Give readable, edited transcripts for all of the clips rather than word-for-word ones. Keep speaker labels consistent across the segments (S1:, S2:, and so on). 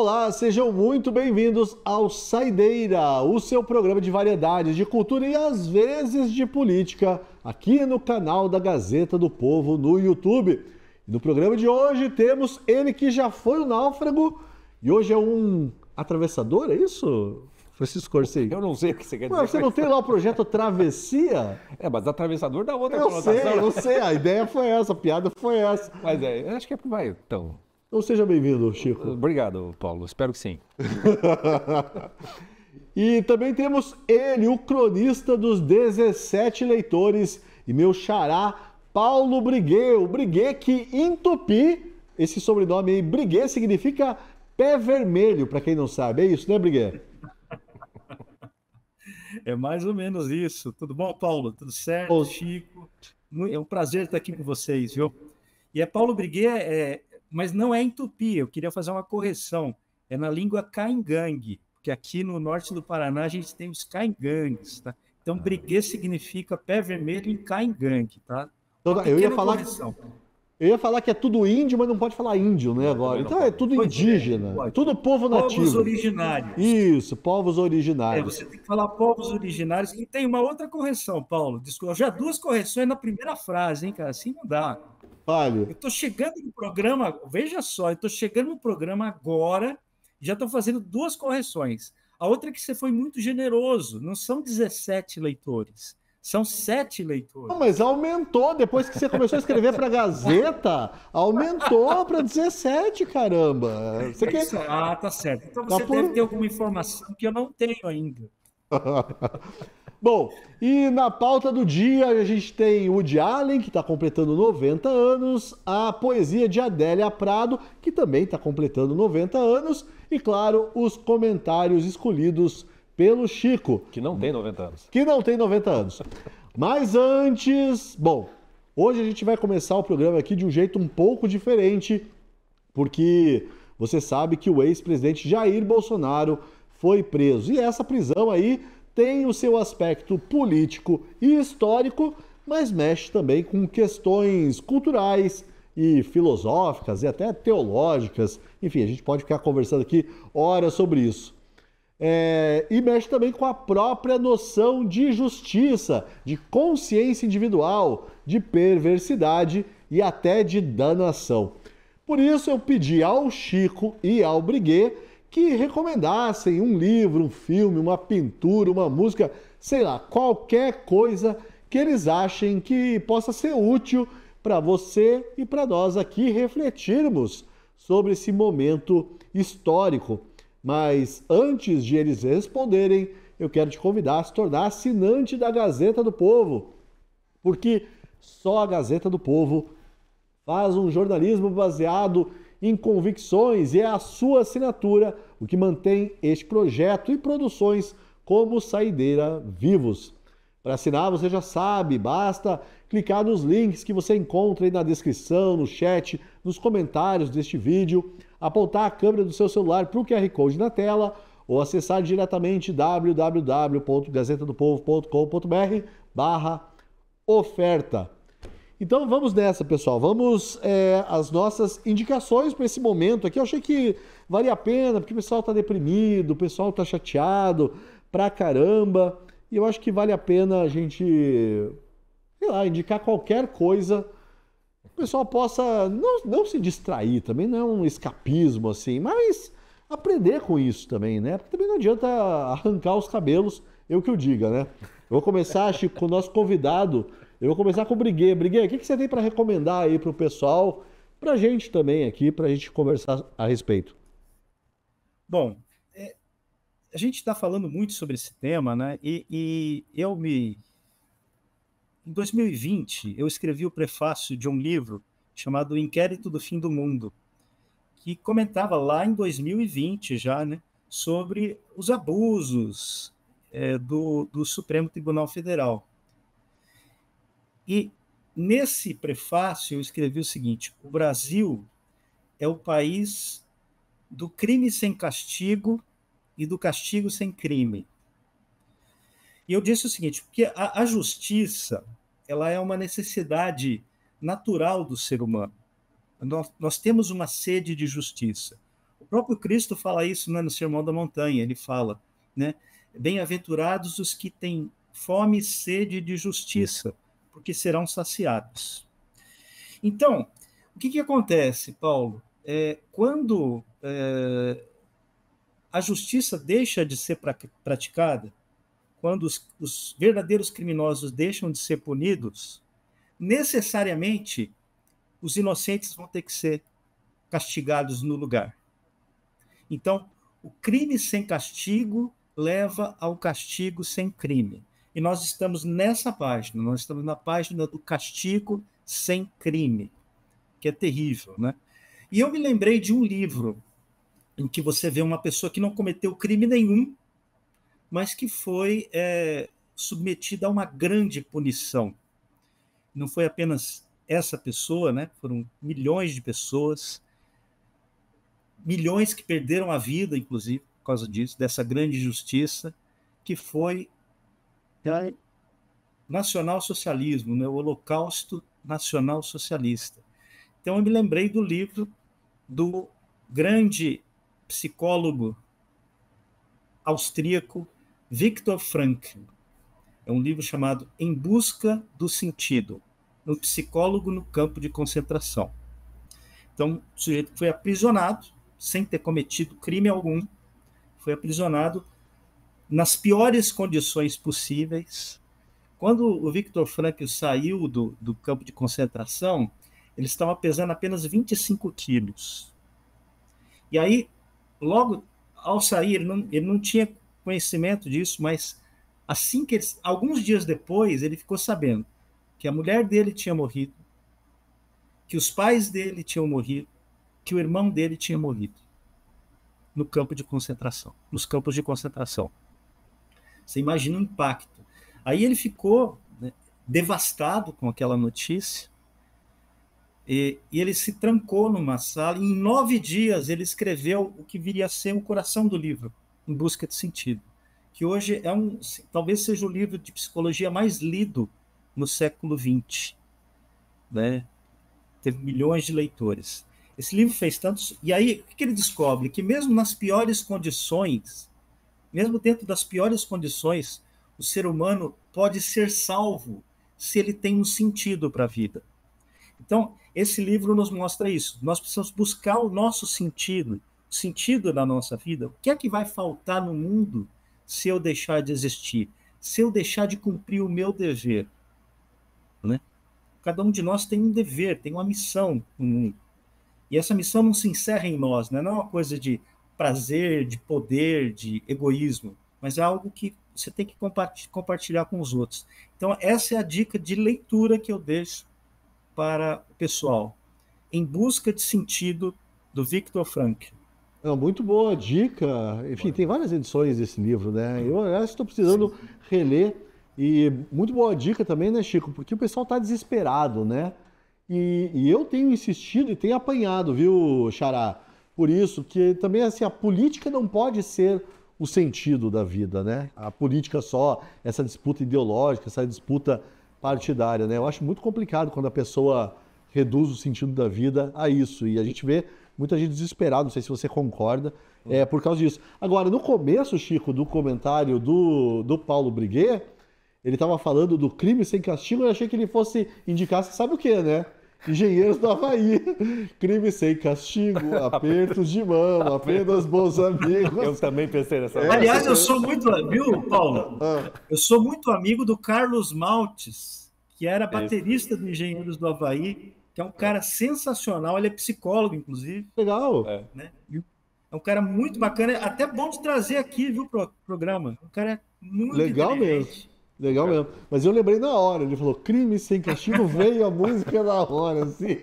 S1: Olá, sejam muito bem-vindos ao Saideira, o seu programa de variedades, de cultura e às vezes de política, aqui no canal da Gazeta do Povo no YouTube. No programa de hoje temos ele que já foi um náufrago e hoje é um atravessador, é isso, Francisco Corsi?
S2: Eu não sei o que você quer dizer.
S1: Ué, você não tem lá o projeto Travessia?
S2: Mas atravessador dá outra
S1: Eu sei,
S2: conotação.
S1: eu sei, a ideia foi essa, a piada foi essa.
S2: Mas eu acho que vai, então.
S1: Então seja bem-vindo, Chico.
S2: Obrigado, Paulo. Espero que sim.
S1: E também temos ele, o cronista dos 17 leitores, e meu xará, Paulo Briguet. O Briguet que em tupi, esse sobrenome aí, Briguet significa pé vermelho, para quem não sabe. É isso, né, Briguet?
S3: É mais ou menos isso. Tudo bom, Paulo? Tudo certo,
S1: Ô,
S3: Chico? É um prazer estar aqui com vocês, viu? E é Paulo Briguet, mas não é em tupi, eu queria fazer uma correção. É na língua caingangue, porque aqui no norte do Paraná a gente tem os caingangues, tá? Então, Briguet significa pé vermelho em caingangue, tá? Uma
S1: eu ia
S3: pequena
S1: falar,
S3: correção.
S1: eu ia falar que é tudo índio, mas não pode falar índio, né, agora. Então é tudo
S3: Pois é,
S1: indígena,
S3: pode.
S1: tudo povo
S3: Povos
S1: nativo.
S3: originários.
S1: Isso, povos originários.
S3: Você tem que falar povos originários. E tem uma outra correção, Paulo. Desculpa, já duas correções na primeira frase, hein, cara? Assim não dá.
S1: Fale.
S3: Eu estou chegando no programa, veja só, eu estou chegando no programa agora, já estou fazendo duas correções. A outra é que você foi muito generoso, não são 17 leitores, são 7 leitores.
S1: Não, mas aumentou, depois que você começou a escrever para a Gazeta, aumentou para 17, caramba. Você quer...
S3: Ah, tá certo. Então
S1: Tá
S3: você
S1: por-
S3: deve ter alguma informação que eu não tenho ainda.
S1: Bom, e na pauta do dia a gente tem Woody Allen, que está completando 90 anos, a poesia de Adélia Prado, que também está completando 90 anos, e claro, os comentários escolhidos pelo Chico,
S2: Que não tem 90 anos.
S1: que não tem 90 anos. Mas antes, bom, hoje a gente vai começar o programa aqui de um jeito um pouco diferente, porque você sabe que o ex-presidente Jair Bolsonaro foi preso. E essa prisão aí tem o seu aspecto político e histórico, mas mexe também com questões culturais e filosóficas e até teológicas. Enfim, a gente pode ficar conversando aqui horas sobre isso. E mexe também com a própria noção de justiça, de consciência individual, de perversidade e até de danação. Por isso eu pedi ao Chico e ao Briguet que recomendassem um livro, um filme, uma pintura, uma música, sei lá, qualquer coisa que eles achem que possa ser útil para você e para nós aqui refletirmos sobre esse momento histórico. Mas antes de eles responderem, eu quero te convidar a se tornar assinante da Gazeta do Povo, porque só a Gazeta do Povo faz um jornalismo baseado em convicções e é a sua assinatura o que mantém este projeto e produções como Saideira vivos. Para assinar, você já sabe, basta clicar nos links que você encontra aí na descrição, no chat, nos comentários deste vídeo, apontar a câmera do seu celular para o QR Code na tela ou acessar diretamente www.gazetadopovo.com.br/oferta. Então vamos nessa, pessoal. Vamos às nossas indicações para esse momento aqui. Eu achei que valia a pena, porque o pessoal está deprimido, o pessoal está chateado pra caramba. E eu acho que vale a pena a gente, sei lá, indicar qualquer coisa que o pessoal possa não se distrair também, não é um escapismo assim, mas aprender com isso também, né? Porque também não adianta arrancar os cabelos, eu que o diga, né? Eu vou começar, Chico, com o nosso convidado. Eu vou começar com o Briguet. Briguet, o que você tem para recomendar aí para o pessoal, para a gente também aqui, para a gente conversar a respeito?
S3: Bom, a gente está falando muito sobre esse tema, né? Em 2020, eu escrevi o prefácio de um livro chamado O Inquérito do Fim do Mundo, que comentava lá em 2020 já, né, sobre os abusos do Supremo Tribunal Federal. E nesse prefácio eu escrevi o seguinte: o Brasil é o país do crime sem castigo e do castigo sem crime. E eu disse o seguinte, porque a justiça, ela é uma necessidade natural do ser humano. Nós temos uma sede de justiça. O próprio Cristo fala isso, né, no Sermão da Montanha. Ele fala, né, bem-aventurados os que têm fome e sede de justiça, porque serão saciados. Então, o que acontece, Paulo? Quando a justiça deixa de ser praticada, quando os verdadeiros criminosos deixam de ser punidos, necessariamente os inocentes vão ter que ser castigados no lugar. Então, o crime sem castigo leva ao castigo sem crime. E nós estamos nessa página, nós estamos na página do castigo sem crime, que é terrível, né? E eu me lembrei de um livro em que você vê uma pessoa que não cometeu crime nenhum, mas que foi submetida a uma grande punição. Não foi apenas essa pessoa, né? Foram milhões de pessoas, milhões que perderam a vida, inclusive, por causa disso, dessa grande injustiça, que foi o nacionalsocialismo, né? O Holocausto Nacional-Socialista. Então, eu me lembrei do livro do grande psicólogo austríaco Viktor Frankl. É um livro chamado Em Busca do Sentido, um psicólogo no campo de concentração. Então, o sujeito foi aprisionado, sem ter cometido crime algum, foi aprisionado nas piores condições possíveis. Quando o Viktor Frankl saiu do campo de concentração, ele estava pesando apenas 25 quilos. E aí, logo ao sair, ele não tinha conhecimento disso, mas assim que alguns dias depois, ele ficou sabendo que a mulher dele tinha morrido, que os pais dele tinham morrido, que o irmão dele tinha morrido no campo de concentração, nos campos de concentração. Você imagina o impacto. Aí ele ficou, né, devastado com aquela notícia, e ele se trancou numa sala, e em 9 dias ele escreveu o que viria a ser o coração do livro, Em Busca de Sentido, que hoje talvez seja o livro de psicologia mais lido no século XX, né? Teve milhões de leitores. Esse livro fez tantos... E aí, o que ele descobre? Que mesmo nas piores condições, mesmo dentro das piores condições, o ser humano pode ser salvo se ele tem um sentido para a vida. Então, esse livro nos mostra isso. Nós precisamos buscar o nosso sentido, o sentido da nossa vida. O que é que vai faltar no mundo se eu deixar de existir? Se eu deixar de cumprir o meu dever? Né? Cada um de nós tem um dever, tem uma missão no mundo. E essa missão não se encerra em nós, né? Não é uma coisa de prazer, de poder, de egoísmo, mas é algo que você tem que compartilhar com os outros. Então, essa é a dica de leitura que eu deixo para o pessoal. Em Busca de Sentido, do Viktor Frankl.
S1: Muito boa dica. Enfim, tem várias edições desse livro, né? Eu estou precisando reler. E muito boa dica também, né, Chico? Porque o pessoal está desesperado, né? E eu tenho insistido e tenho apanhado, viu, Xará? Por isso que também, assim, a política não pode ser o sentido da vida, né? A política só, essa disputa ideológica, essa disputa partidária, né? Eu acho muito complicado quando a pessoa reduz o sentido da vida a isso. E a gente vê muita gente desesperada, não sei se você concorda, por causa disso. Agora, no começo, Chico, do comentário do Paulo Briguet, ele estava falando do crime sem castigo, eu achei que ele fosse indicar, você sabe o quê, né? Engenheiros do Havaí. Crime sem castigo, apertos de mão, apenas bons amigos.
S2: Eu também pensei nessa.
S3: Aliás, eu sou muito, viu, Paulo? Eu sou muito amigo do Carlos Maltes, que era baterista do Engenheiros do Havaí, que é um cara sensacional, ele é psicólogo, inclusive.
S1: Legal.
S3: Né? É um cara muito bacana, até bom de trazer aqui, viu, pro programa. Um cara muito
S1: legal mesmo. Legal mesmo. Mas eu lembrei na hora, ele falou, crime sem castigo, veio a música na hora, assim.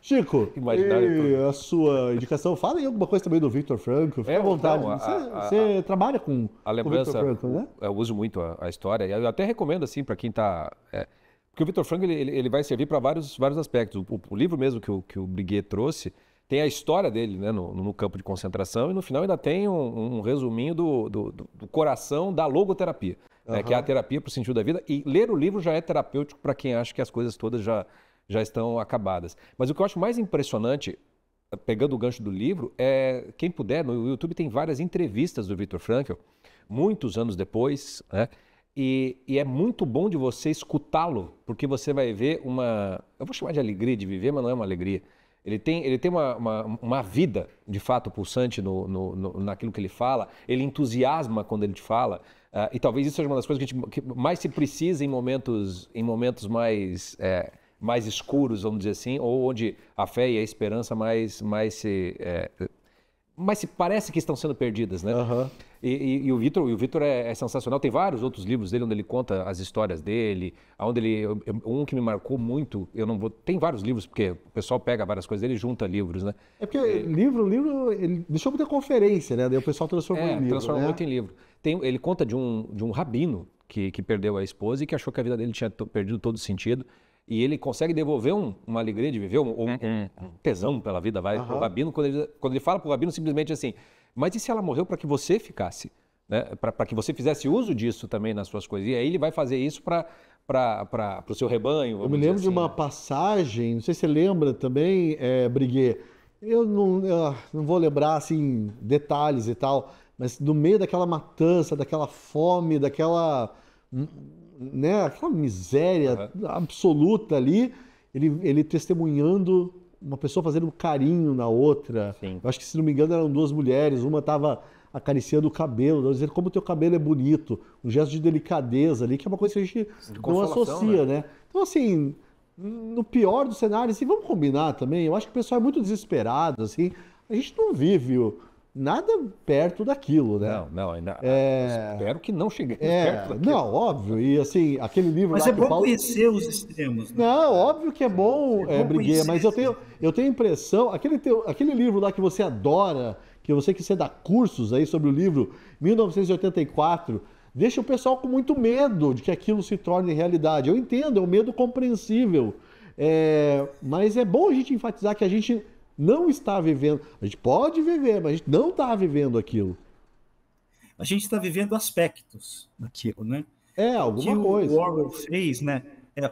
S1: Chico, e a sua indicação? Fala aí alguma coisa também do Viktor Frankl, fica à vontade. Você trabalha com
S2: a lembrança,
S1: o Viktor Frankl, né?
S2: Eu uso muito a história, e eu até recomendo, assim, para quem está... porque o Viktor Frankl, ele vai servir para vários aspectos. O livro mesmo que o Briguet trouxe, tem a história dele, né, no campo de concentração, e no final ainda tem um resuminho do coração da logoterapia, né, que é a terapia para o sentido da vida, e ler o livro já é terapêutico para quem acha que as coisas todas já estão acabadas. Mas o que eu acho mais impressionante pegando o gancho do livro, quem puder, no YouTube tem várias entrevistas do Viktor Frankl, muitos anos depois, né? E é muito bom de você escutá-lo, porque você vai ver eu vou chamar de alegria de viver, mas não é uma alegria. Ele tem uma vida, de fato, pulsante naquilo que ele fala, ele entusiasma quando ele te fala, e talvez isso seja uma das coisas que mais se precisa em momentos mais escuros, vamos dizer assim, ou onde a fé e a esperança mais se parece que estão sendo perdidas, né?
S1: Aham.
S2: E o Viktor é sensacional. Tem vários outros livros dele onde ele conta as histórias dele, um que me marcou muito, tem vários livros, porque o pessoal pega várias coisas dele e junta livros, né?
S1: É porque livro, ele deixou de ter conferência, né? Daí o pessoal transformou em livro,
S2: transformou
S1: né?
S2: muito em livro. Ele conta de um rabino que perdeu a esposa e que achou que a vida dele tinha perdido todo o sentido. E ele consegue devolver uma alegria de viver, um tesão pela vida, vai pro rabino, quando ele fala pro rabino simplesmente assim, mas e se ela morreu para que você ficasse? Né? Para que você fizesse uso disso também nas suas coisas. E aí ele vai fazer isso para o seu rebanho.
S1: Eu me lembro de uma passagem, não sei se você lembra também, Briguet, eu não vou lembrar assim, detalhes e tal, mas no meio daquela matança, daquela fome, daquela, né, aquela miséria absoluta ali, ele testemunhando uma pessoa fazendo um carinho na outra.
S2: Sim.
S1: Eu acho que, se não me engano, eram duas mulheres, uma estava acariciando o cabelo, dizendo como o teu cabelo é bonito, um gesto de delicadeza ali, que é uma coisa que a gente não associa, né? Então, assim, no pior dos cenários, assim, vamos combinar também, eu acho que o pessoal é muito desesperado, assim, a gente não vive nada perto daquilo, né?
S2: Não, ainda espero que não cheguemos perto daquilo.
S1: Não, óbvio, e assim, aquele livro
S3: Mas
S1: lá
S3: é
S1: que
S3: bom
S1: o Paulo...
S3: conhecer os extremos. Né?
S1: Não, óbvio que é bom, Briguet, mas eu
S3: conhecer,
S1: tenho a impressão, aquele livro lá que você adora, que você que você dá cursos aí sobre o livro 1984, deixa o pessoal com muito medo de que aquilo se torne realidade. Eu entendo, é um medo compreensível, mas é bom a gente enfatizar que a gente não está vivendo, a gente pode viver, mas a gente não está vivendo aquilo.
S3: A gente está vivendo aspectos daquilo, né?
S1: Alguma
S3: o
S1: coisa.
S3: O Orwell fez, né?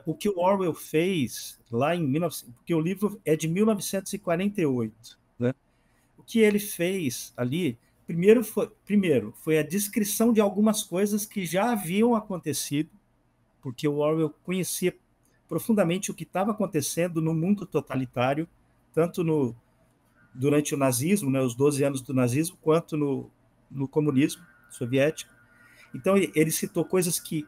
S3: O que o Orwell fez lá em 19... porque o livro é de 1948, né? O que ele fez ali, primeiro foi a descrição de algumas coisas que já haviam acontecido, porque o Orwell conhecia profundamente o que estava acontecendo no mundo totalitário, tanto durante o nazismo, né, os 12 anos do nazismo, quanto no comunismo soviético. Então, ele citou coisas que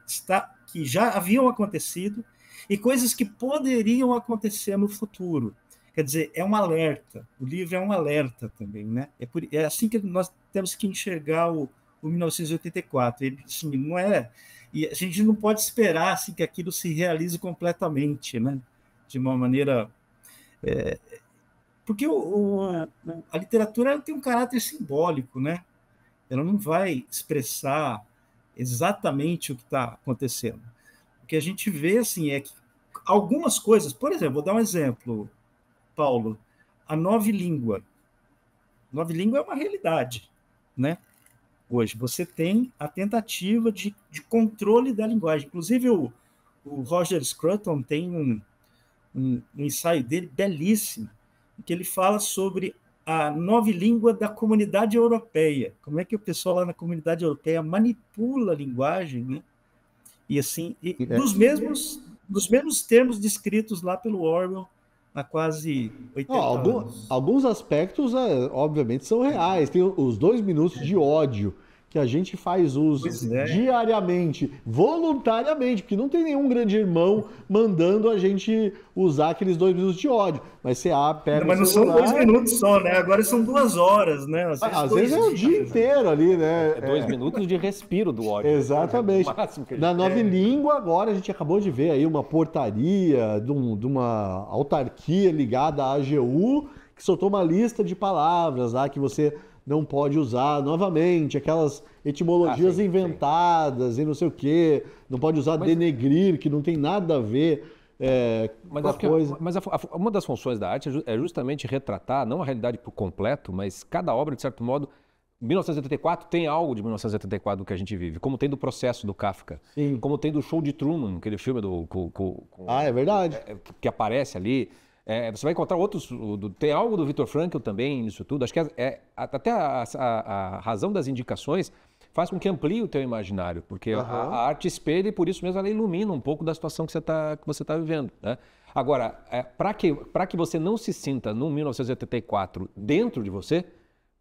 S3: já haviam acontecido e coisas que poderiam acontecer no futuro. Quer dizer, é um alerta. O livro é um alerta também, né? É assim que nós temos que enxergar o 1984. Ele, assim, não é... E a gente não pode esperar assim, que aquilo se realize completamente, né? De uma maneira... Porque a literatura tem um caráter simbólico, né? Ela não vai expressar exatamente o que está acontecendo. O que a gente vê assim, é que algumas coisas... Por exemplo, vou dar um exemplo, Paulo. A nova língua. A nova língua é uma realidade, né? Hoje, você tem a tentativa de controle da linguagem. Inclusive, o Roger Scruton tem um ensaio dele belíssimo, que ele fala sobre a nova língua da comunidade europeia. Como é que o pessoal lá na comunidade europeia manipula a linguagem, né? E assim, dos mesmos termos descritos lá pelo Orwell há quase 80 anos.
S1: Alguns aspectos, obviamente, são reais. Tem os 2 minutos de ódio que a gente faz uso diariamente, voluntariamente, porque não tem nenhum grande irmão mandando a gente usar aqueles 2 minutos de ódio. Mas você pega
S3: mas não são 2 minutos só, né? Agora são 2 horas, né?
S1: Às vezes é o dia inteiro ali, né?
S2: 2 minutos de respiro do ódio.
S1: Exatamente. Na nova língua, agora a gente acabou de ver aí uma portaria de uma autarquia ligada à AGU que soltou uma lista de palavras lá que você não pode usar novamente, aquelas etimologias inventadas e não sei o quê, não pode usar denegrir, que não tem nada a ver com a coisa.
S2: Mas uma das funções da arte é justamente retratar, não a realidade por completo, mas cada obra, de certo modo, 1984 tem algo de 1984 do que a gente vive, como tem do Processo do Kafka, como tem do Show de Truman, aquele filme é verdade.
S1: Que
S2: aparece ali. Você vai encontrar outros. Tem algo do Viktor Frankl também nisso tudo. Acho que até a razão das indicações faz com que amplie o teu imaginário, porque a arte espelha e por isso mesmo ela ilumina um pouco da situação que você tá vivendo, né? Agora, para que você não se sinta no 1984 dentro de você,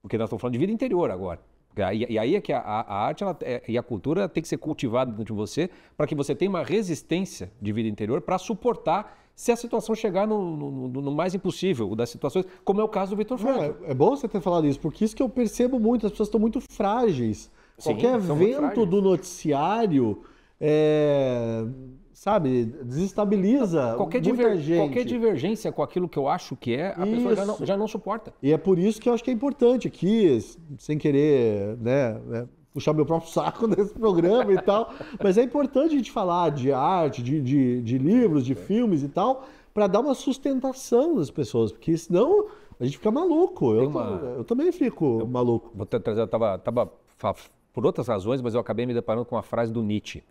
S2: porque nós estamos falando de vida interior agora. E aí é que a arte e a cultura tem que ser cultivada dentro de você para que você tenha uma resistência de vida interior para suportar se a situação chegar no mais impossível das situações, como é o caso do Viktor Frankl.
S1: É bom você ter falado isso, porque isso que eu percebo muito, as pessoas estão muito frágeis.
S2: Sim,
S1: qualquer
S2: são muito
S1: evento
S2: frágeis.
S1: do noticiário, sabe, desestabiliza muita gente.
S2: Qualquer divergência com aquilo que eu acho que é, a pessoa já não suporta.
S1: E é por isso que eu acho que é importante aqui, sem querer, né, puxar meu próprio saco nesse programa e tal, mas é importante a gente falar de arte, de livros, de filmes e tal, para dar uma sustentação das pessoas, porque senão a gente fica maluco. Eu também fico maluco.
S2: Vou trazer, eu estava por outras razões, mas eu acabei me deparando com uma frase do Nietzsche,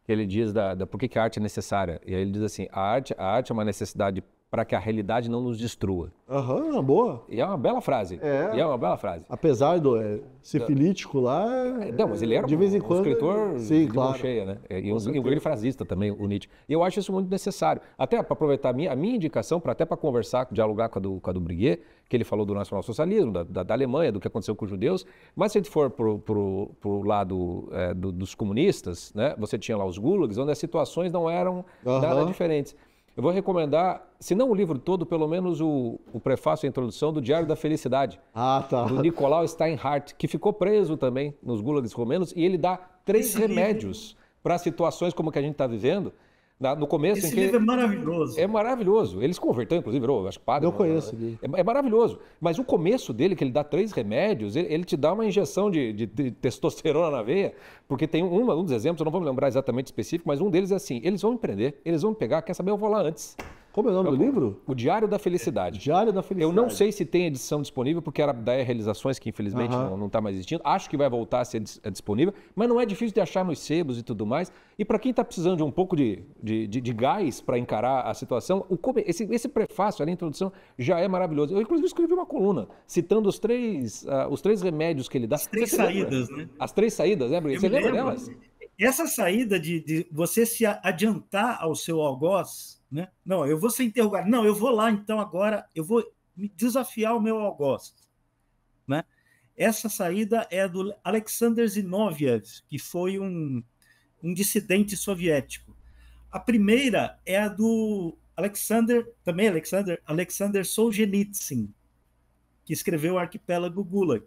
S2: que ele diz por que a arte é necessária. E aí ele diz assim, a arte é uma necessidade para que a realidade não nos destrua.
S1: Boa.
S2: E é uma bela frase. E é uma bela frase.
S1: Apesar do sifilítico lá,
S2: Não, mas ele era
S1: de vez em quando,
S2: um escritor
S1: sim,
S2: de
S1: claro.
S2: mão cheia, né? E um grande frasista também, o Nietzsche. E eu acho isso muito necessário. Até para aproveitar a minha indicação, até para conversar, dialogar com a do Briguet, que ele falou do nacionalsocialismo, da Alemanha, do que aconteceu com os judeus. Mas se a gente for pro lado dos comunistas, né? Você tinha lá os gulags, onde as situações não eram nada diferentes. Eu vou recomendar, se não o livro todo, pelo menos o prefácio e a introdução do Diário da Felicidade, do Nicolau Steinhardt, que ficou preso também nos gulags romanos, e ele dá 3 remédios para situações como que a gente está vivendo. No começo,
S3: esse livro é maravilhoso.
S2: É maravilhoso. Ele se converteu, inclusive, eu acho que padre.
S1: Eu conheço.
S2: É maravilhoso. Mas o começo dele, que ele dá 3 remédios, ele te dá uma injeção de testosterona na veia, porque tem um dos exemplos, eu não vou me lembrar exatamente específico, mas um deles é assim, eles vão empreender, eles vão pegar, quer saber, eu vou lá antes.
S1: Como é o nome do livro?
S2: O Diário da Felicidade.
S1: Diário da Felicidade.
S2: Eu não sei se tem edição disponível, porque era da Realizações, que infelizmente não está mais existindo. Acho que vai voltar a ser disponível, mas não é difícil de achar nos sebos e tudo mais. E para quem está precisando de um pouco de gás para encarar a situação, esse prefácio, a introdução, já é maravilhoso. Eu, inclusive, escrevi uma coluna citando os três remédios que ele dá.
S3: As 3 saídas, né?
S2: As 3 saídas, né, Brito? Você lembra delas?
S3: Essa saída de você se adiantar ao seu algoz, né? Não, eu vou ser interrogado. Não, eu vou lá, então agora eu vou me desafiar o meu algoz, né? Essa saída é do Alexander Zinoviev, que foi um dissidente soviético. A primeira é a do Alexander Solzhenitsyn, que escreveu o Arquipélago Gulag,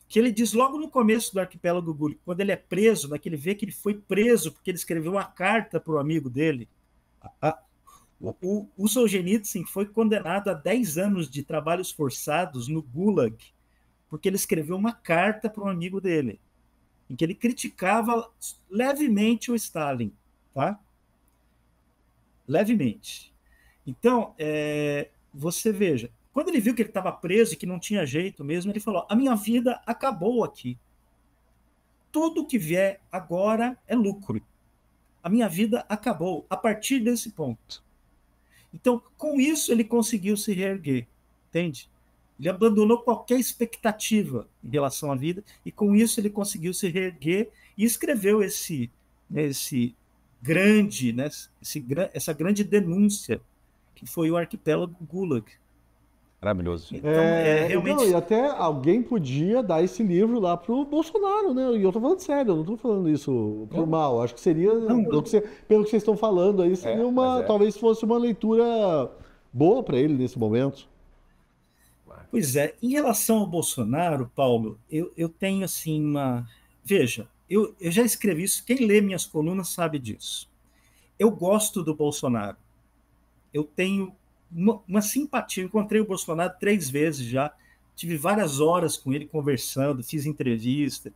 S3: que ele diz logo no começo do Arquipélago Gulag, quando ele é preso, que ele vê que ele foi preso porque ele escreveu uma carta para o amigo dele. O Solzhenitsyn foi condenado a 10 anos de trabalhos forçados no Gulag, porque ele escreveu uma carta para um amigo dele, em que ele criticava levemente o Stalin, tá? Levemente. Então, você veja, quando ele viu que ele estava preso e que não tinha jeito mesmo, ele falou, a minha vida acabou aqui. Tudo que vier agora é lucro. A minha vida acabou a partir desse ponto. Então, com isso, ele conseguiu se reerguer, entende? Ele abandonou qualquer expectativa em relação à vida e, com isso, ele conseguiu se reerguer e escreveu essa grande denúncia que foi o Arquipélago Gulag.
S2: Maravilhoso.
S3: Então, realmente...
S1: Não, e até alguém podia dar esse livro lá pro Bolsonaro, né? E eu tô falando sério, eu não tô falando isso por mal. Acho que seria, pelo que vocês estão falando aí, seria talvez fosse uma leitura boa para ele nesse momento.
S3: Pois é, em relação ao Bolsonaro, Paulo, eu tenho assim uma... Veja, eu já escrevi isso, quem lê minhas colunas sabe disso. Eu gosto do Bolsonaro. Eu tenho uma simpatia. Eu encontrei o Bolsonaro 3 vezes já, tive várias horas com ele conversando, fiz entrevista.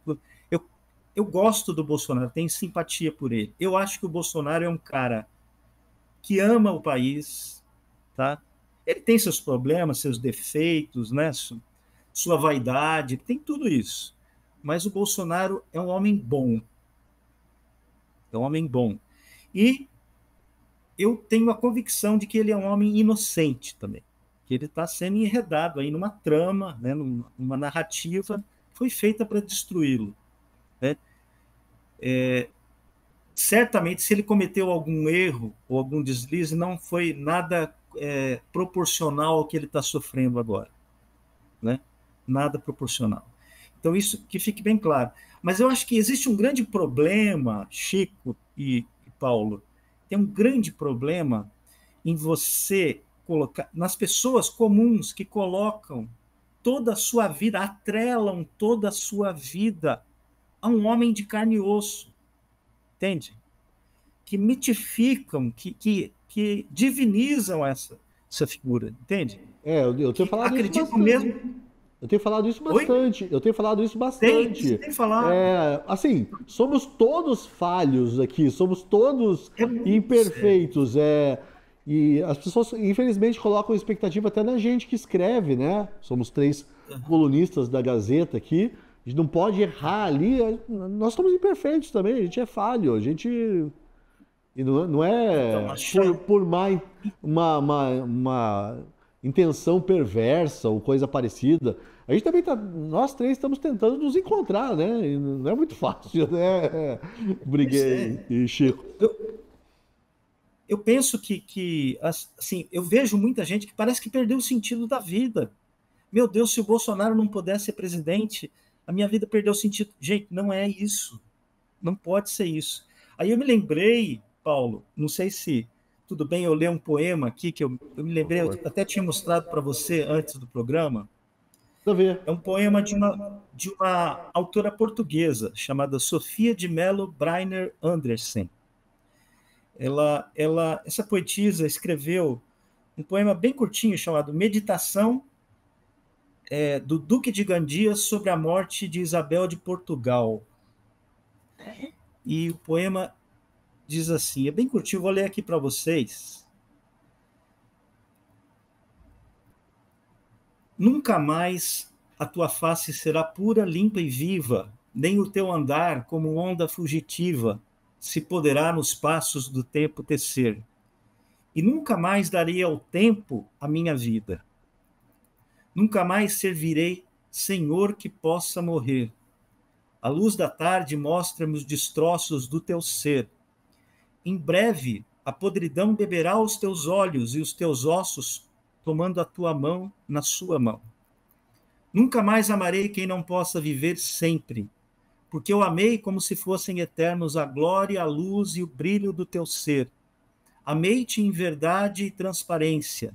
S3: Eu gosto do Bolsonaro, tenho simpatia por ele. Eu acho que o Bolsonaro é um cara que ama o país, tá? Ele tem seus problemas, seus defeitos, né? Sua vaidade, tem tudo isso. Mas o Bolsonaro é um homem bom. É um homem bom. E eu tenho a convicção de que ele é um homem inocente também, que ele está sendo enredado aí numa trama, né, numa narrativa que foi feita para destruí-lo, né? Certamente, se ele cometeu algum erro ou algum deslize, não foi nada proporcional ao que ele está sofrendo agora, né? Nada proporcional. Então, isso que fique bem claro. Mas eu acho que existe um grande problema, Chico e Paulo, tem um grande problema em você colocar, nas pessoas comuns que colocam toda a sua vida, atrelam toda a sua vida a um homem de carne e osso, entende? Que mitificam, que divinizam essa figura, entende?
S1: Eu tenho
S3: Que
S1: falado isso
S3: acreditam
S1: bastante.
S3: mesmo.
S1: Eu tenho falado isso
S3: Oi?
S1: bastante. Eu tenho falado isso
S3: Você
S1: bastante.
S3: tem falado.
S1: Assim, somos todos falhos aqui, somos todos
S3: É muito sério.
S1: imperfeitos. E as pessoas, infelizmente, colocam expectativa até na gente que escreve, né? Somos três colunistas da Gazeta aqui. A gente não pode errar ali. Nós somos imperfeitos também, a gente é falho. A gente. E não
S3: Então,
S1: é por uma intenção perversa ou coisa parecida. A gente também tá. Nós três estamos tentando nos encontrar, né? E não é muito fácil, né?
S3: Pois
S1: Briguei
S3: é.
S1: e Chico.
S3: Eu penso assim, eu vejo muita gente que parece que perdeu o sentido da vida. Meu Deus, se o Bolsonaro não pudesse ser presidente, a minha vida perdeu o sentido. Gente, não é isso. Não pode ser isso. Aí eu me lembrei, Paulo, não sei se tudo bem eu ler um poema aqui, que eu me
S1: Por
S3: lembrei, eu
S1: favor.
S3: até tinha mostrado para você antes do programa.
S1: Precisa ver.
S3: É um poema de uma autora portuguesa, chamada Sofia de Mello Breiner Andersen. Essa poetisa escreveu um poema bem curtinho chamado Meditação do Duque de Gandia sobre a morte de Isabel de Portugal. E o poema diz assim, é bem curtinho, vou ler aqui para vocês. Nunca mais a tua face será pura, limpa e viva, nem o teu andar como onda fugitiva se poderá nos passos do tempo tecer. E nunca mais darei ao tempo a minha vida. Nunca mais servirei Senhor que possa morrer. A luz da tarde mostra-me os destroços do teu ser. Em breve, a podridão beberá os teus olhos e os teus ossos, tomando a tua mão na sua mão. Nunca mais amarei quem não possa viver sempre, porque eu amei como se fossem eternos a glória, a luz e o brilho do teu ser. Amei-te em verdade e transparência,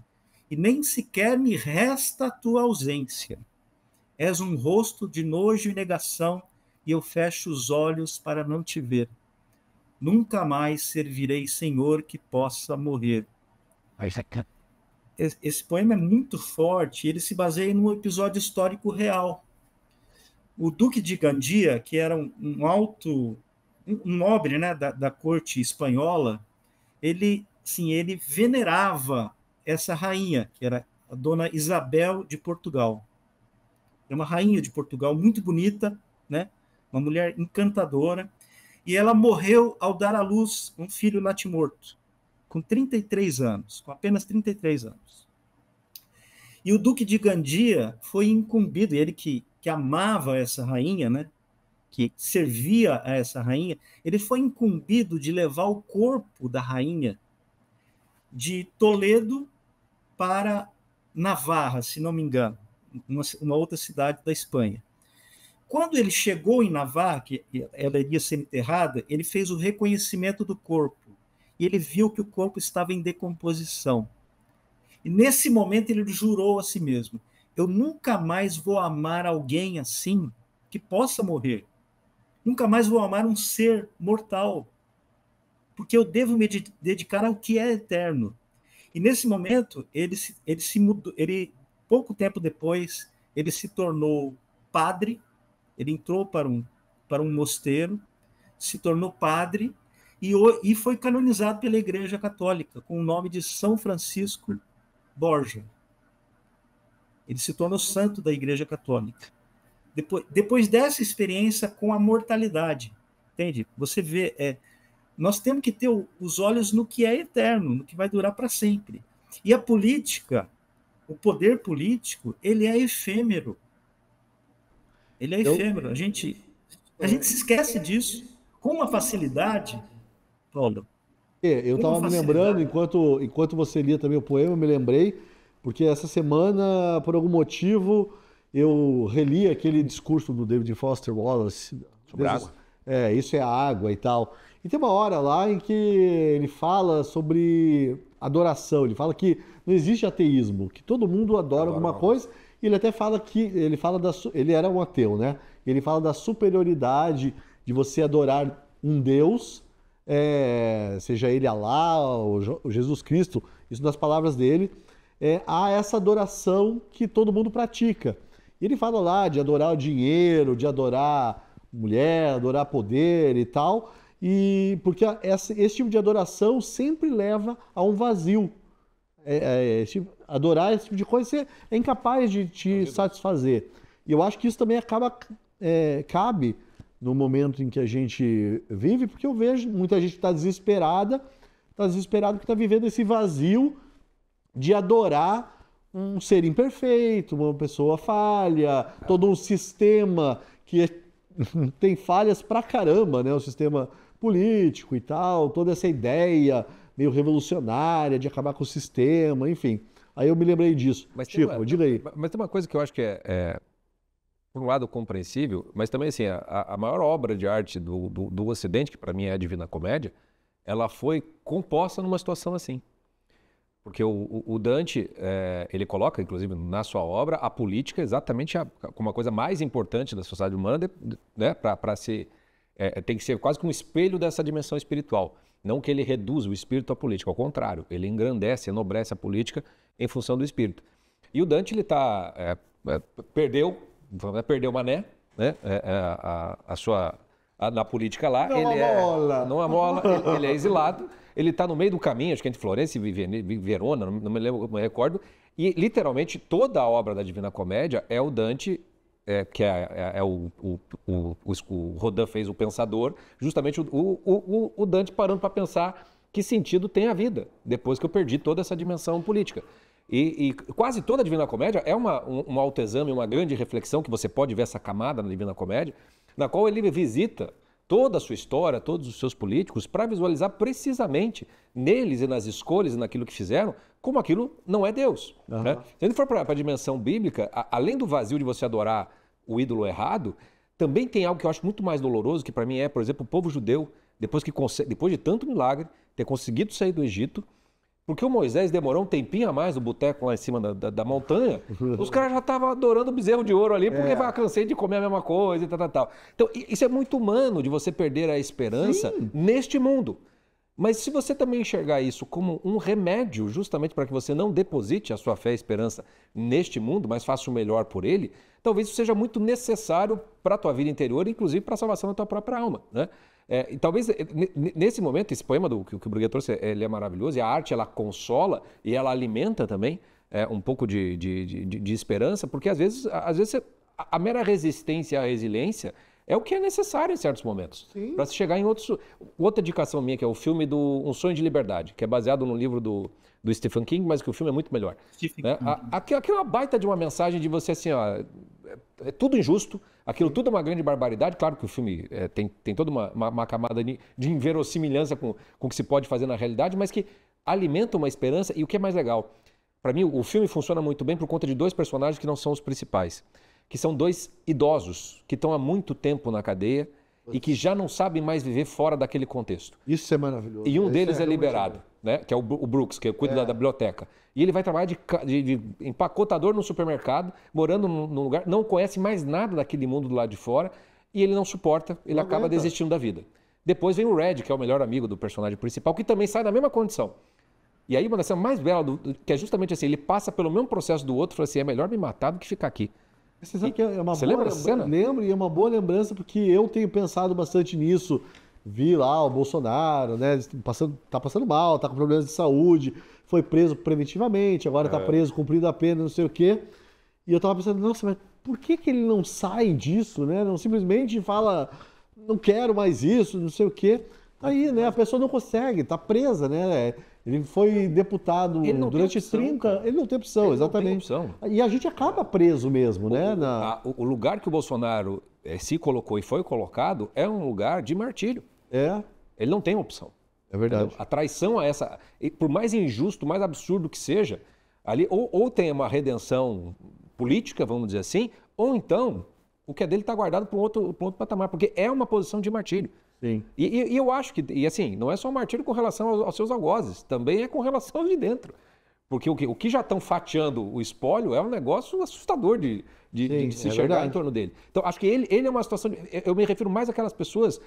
S3: e nem sequer me resta a tua ausência. És um rosto de nojo e negação, e eu fecho os olhos para não te ver. Nunca mais servirei Senhor que possa morrer. Esse poema é muito forte, ele se baseia num episódio histórico real. O Duque de Gandia, que era um nobre, né, da corte espanhola, ele venerava essa rainha, que era a dona Isabel de Portugal. É uma rainha de Portugal muito bonita, né? Uma mulher encantadora, e ela morreu ao dar à luz um filho natimorto, com 33 anos, com apenas 33 anos. E o Duque de Gandia foi incumbido, ele que amava essa rainha, né? Que servia a essa rainha, ele foi incumbido de levar o corpo da rainha de Toledo para Navarra, se não me engano, uma outra cidade da Espanha. Quando ele chegou em Navarra, que ela iria ser enterrada, ele fez o reconhecimento do corpo. E ele viu que o corpo estava em decomposição. E nesse momento ele jurou a si mesmo: eu nunca mais vou amar alguém assim que possa morrer. Nunca mais vou amar um ser mortal. Porque eu devo me dedicar ao que é eterno. E nesse momento, ele se mudou, pouco tempo depois, ele se tornou padre. Ele entrou para um mosteiro, se tornou padre e foi canonizado pela Igreja Católica com o nome de São Francisco Borja. Ele se tornou santo da Igreja Católica. Depois dessa experiência com a mortalidade, entende? Você vê, nós temos que ter os olhos no que é eterno, no que vai durar para sempre. E a política, o poder político, ele é efêmero. Ele é efêmero. A gente se esquece disso com uma facilidade, Paulo.
S1: Eu estava me lembrando, enquanto você lia também o poema, eu me lembrei, porque essa semana, por algum motivo, eu reli aquele discurso do David Foster Wallace.
S2: Sobre água.
S1: Isso é a água e tal. E tem uma hora lá em que ele fala sobre adoração, ele fala que não existe ateísmo, que todo mundo adora alguma coisa, e ele até fala ele era um ateu, né? Ele fala da superioridade de você adorar um Deus, seja ele Alá ou Jesus Cristo, isso nas palavras dele, há essa adoração que todo mundo pratica. E ele fala lá de adorar o dinheiro, de adorar mulher, adorar poder e tal, e porque esse tipo de adoração sempre leva a um vazio. Adorar esse tipo de coisa é incapaz de te satisfazer. E eu acho que isso também cabe no momento em que a gente vive, porque eu vejo muita gente que está desesperada porque está vivendo esse vazio de adorar um ser imperfeito, uma pessoa falha, todo um sistema que tem falhas pra caramba, né? O sistema político e tal, toda essa ideia meio revolucionária de acabar com o sistema, enfim. Aí eu me lembrei disso. Chico, diga aí.
S2: Mas tem uma coisa que eu acho que por um lado, compreensível, mas também assim, a maior obra de arte do Ocidente, que para mim é a Divina Comédia, ela foi composta numa situação assim. Porque o Dante, ele coloca, inclusive, na sua obra, a política exatamente como uma coisa mais importante da sociedade humana, né, para ser, tem que ser quase que um espelho dessa dimensão espiritual. Não que ele reduza o espírito à política, ao contrário, ele engrandece, enobrece a política em função do espírito. E o Dante, ele perdeu Mané, né, na política lá. Não amola, ele é exilado. Ele está no meio do caminho, acho que entre Florença e Verona, não me recordo. E, literalmente, toda a obra da Divina Comédia é o Dante, que o Rodin fez o Pensador, justamente o Dante parando para pensar que sentido tem a vida, depois que eu perdi toda essa dimensão política. E quase toda a Divina Comédia é um autoexame, uma grande reflexão, que você pode ver essa camada na Divina Comédia, na qual ele visita toda a sua história, todos os seus políticos, para visualizar precisamente neles e nas escolhas e naquilo que fizeram, como aquilo não é Deus.
S1: Uhum.
S2: Né? Se a gente for para a dimensão bíblica, além do vazio de você adorar o ídolo errado, também tem algo que eu acho muito mais doloroso, que para mim por exemplo, o povo judeu, depois de tanto milagre, ter conseguido sair do Egito, porque o Moisés demorou um tempinho a mais no boteco lá em cima da montanha, os caras já estavam adorando o bezerro de ouro ali, porque cansei de comer a mesma coisa e tal. Então, isso é muito humano, de você perder a esperança neste mundo. Mas se você também enxergar isso como um remédio, justamente para que você não deposite a sua fé e esperança neste mundo, mas faça o melhor por ele, talvez isso seja muito necessário para a tua vida interior, inclusive para a salvação da tua própria alma, né? E talvez nesse momento, esse poema que o Bruguier trouxe, ele é maravilhoso, e a arte ela consola e ela alimenta também um pouco de esperança, porque às vezes a mera resistência e a resiliência é o que é necessário em certos momentos, para se chegar em outros. Outra indicação minha, que é o filme do Um Sonho de Liberdade, que é baseado no livro do Stephen King, mas que o filme é muito melhor. Né? Aqui é uma baita de uma mensagem de você assim, ó, é tudo injusto, aquilo tudo é uma grande barbaridade. Claro que o filme tem toda uma camada de inverossimilhança com o que se pode fazer na realidade, mas que alimenta uma esperança. E o que é mais legal, para mim o filme funciona muito bem por conta de dois personagens que não são os principais, que são dois idosos que estão há muito tempo na cadeia e que já não sabem mais viver fora daquele contexto.
S1: Isso é maravilhoso.
S2: E um deles é liberado, né? Que é o Brooks, que cuida da biblioteca. E ele vai trabalhar de empacotador no supermercado, morando num lugar, não conhece mais nada daquele mundo do lado de fora, e ele não suporta, ele acaba desistindo da vida. Depois vem o Red, que é o melhor amigo do personagem principal, que também sai na mesma condição. E aí uma das cenas mais belas, que é justamente assim, ele passa pelo mesmo processo do outro, e fala assim, é melhor me matar do que ficar aqui.
S1: Você sabe que é uma
S2: Você
S1: boa
S2: lembra dessa cena?
S1: Lembro, e é uma boa lembrança, porque eu tenho pensado bastante nisso. Vi lá o Bolsonaro, né? Tá passando mal, tá com problemas de saúde, foi preso preventivamente, agora tá preso, cumprindo a pena, não sei o quê. E eu tava pensando, nossa, mas por que ele não sai disso, né? Não simplesmente fala, não quero mais isso, não sei o quê. Aí, né, a pessoa não consegue, tá presa, né? Ele foi deputado
S2: Ele não tem
S1: durante
S2: opção,
S1: 30,
S2: cara.
S1: ele não tem opção,
S2: Ele não tem
S1: exatamente.
S2: opção.
S1: E a gente acaba preso mesmo, né?
S2: O lugar que o Bolsonaro se colocou e foi colocado é um lugar de martírio.
S1: É,
S2: Ele não tem opção.
S1: é verdade.
S2: Entendeu? A traição a essa, e por mais injusto, mais absurdo que seja, ali ou tem uma redenção política, vamos dizer assim, ou então o que é dele está guardado para um outro patamar, porque é uma posição de martírio.
S1: Sim.
S2: E eu acho que, e assim, não é só um martírio com relação aos seus algozes, também é com relação ali dentro. Porque o que já estão fatiando o espólio é um negócio assustador de
S1: Sim,
S2: se
S1: é
S2: enxergar
S1: verdade.
S2: em torno dele. Então, acho que ele é uma situação. Eu me refiro mais àquelas pessoas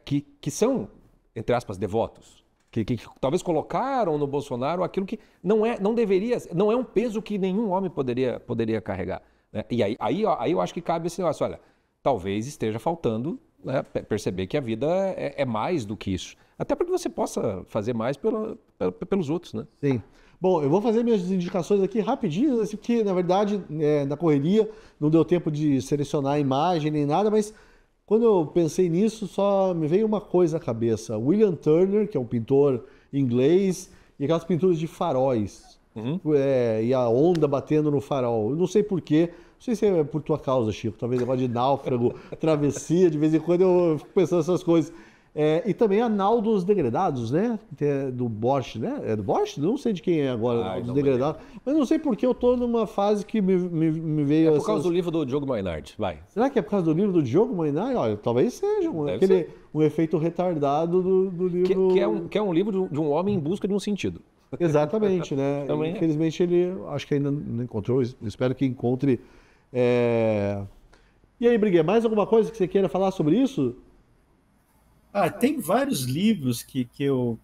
S2: que são, entre aspas, devotos. Que talvez colocaram no Bolsonaro aquilo que não deveria, não é um peso que nenhum homem poderia carregar. Né? E aí eu acho que cabe esse negócio, olha, talvez esteja faltando, né, perceber que a vida é mais do que isso. Até para que você possa fazer mais pelos outros, né?
S1: Sim. Bom, eu vou fazer minhas indicações aqui rapidinho, assim, porque na verdade, na correria, não deu tempo de selecionar a imagem nem nada, mas quando eu pensei nisso, só me veio uma coisa à cabeça. William Turner, que é um pintor inglês, e aquelas pinturas de faróis. E a onda batendo no farol. Eu não sei por quê, não sei se é por tua causa, Chico, talvez negócio de náufrago, travessia, de vez em quando eu fico pensando nessas coisas. E também a Nau dos Degredados, né? Que é do Borges, né? É do Borges? Não sei de quem é agora, Nau dos
S2: não
S1: Degredados. Mas não sei por que eu tô numa fase que me veio...
S2: É por causa do livro do Diogo Mainardi, vai.
S1: Será que é por causa do livro do Diogo Moinari? Olha, talvez seja um efeito retardado do livro...
S2: Que é um livro de um homem em busca de um sentido.
S1: Exatamente, né?
S2: Também é.
S1: Infelizmente ele, acho que ainda não encontrou, espero que encontre. E aí, Briguet, mais alguma coisa que você queira falar sobre isso?
S3: Tem vários livros que eu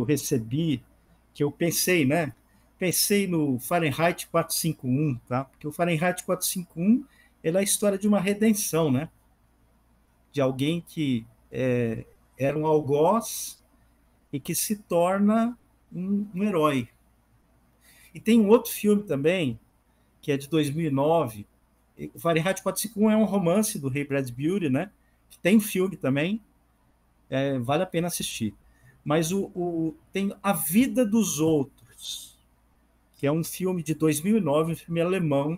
S3: recebi, que eu pensei, né? Pensei no Fahrenheit 451, tá? Porque o Fahrenheit 451 ele é a história de uma redenção, né? De alguém que era um algoz e que se torna um herói. E tem um outro filme também, que é de 2009. O Fahrenheit 451 é um romance do Ray Bradbury, né? Que tem um filme também, vale a pena assistir. Mas tem A Vida dos Outros, que é um filme de 2009, um filme alemão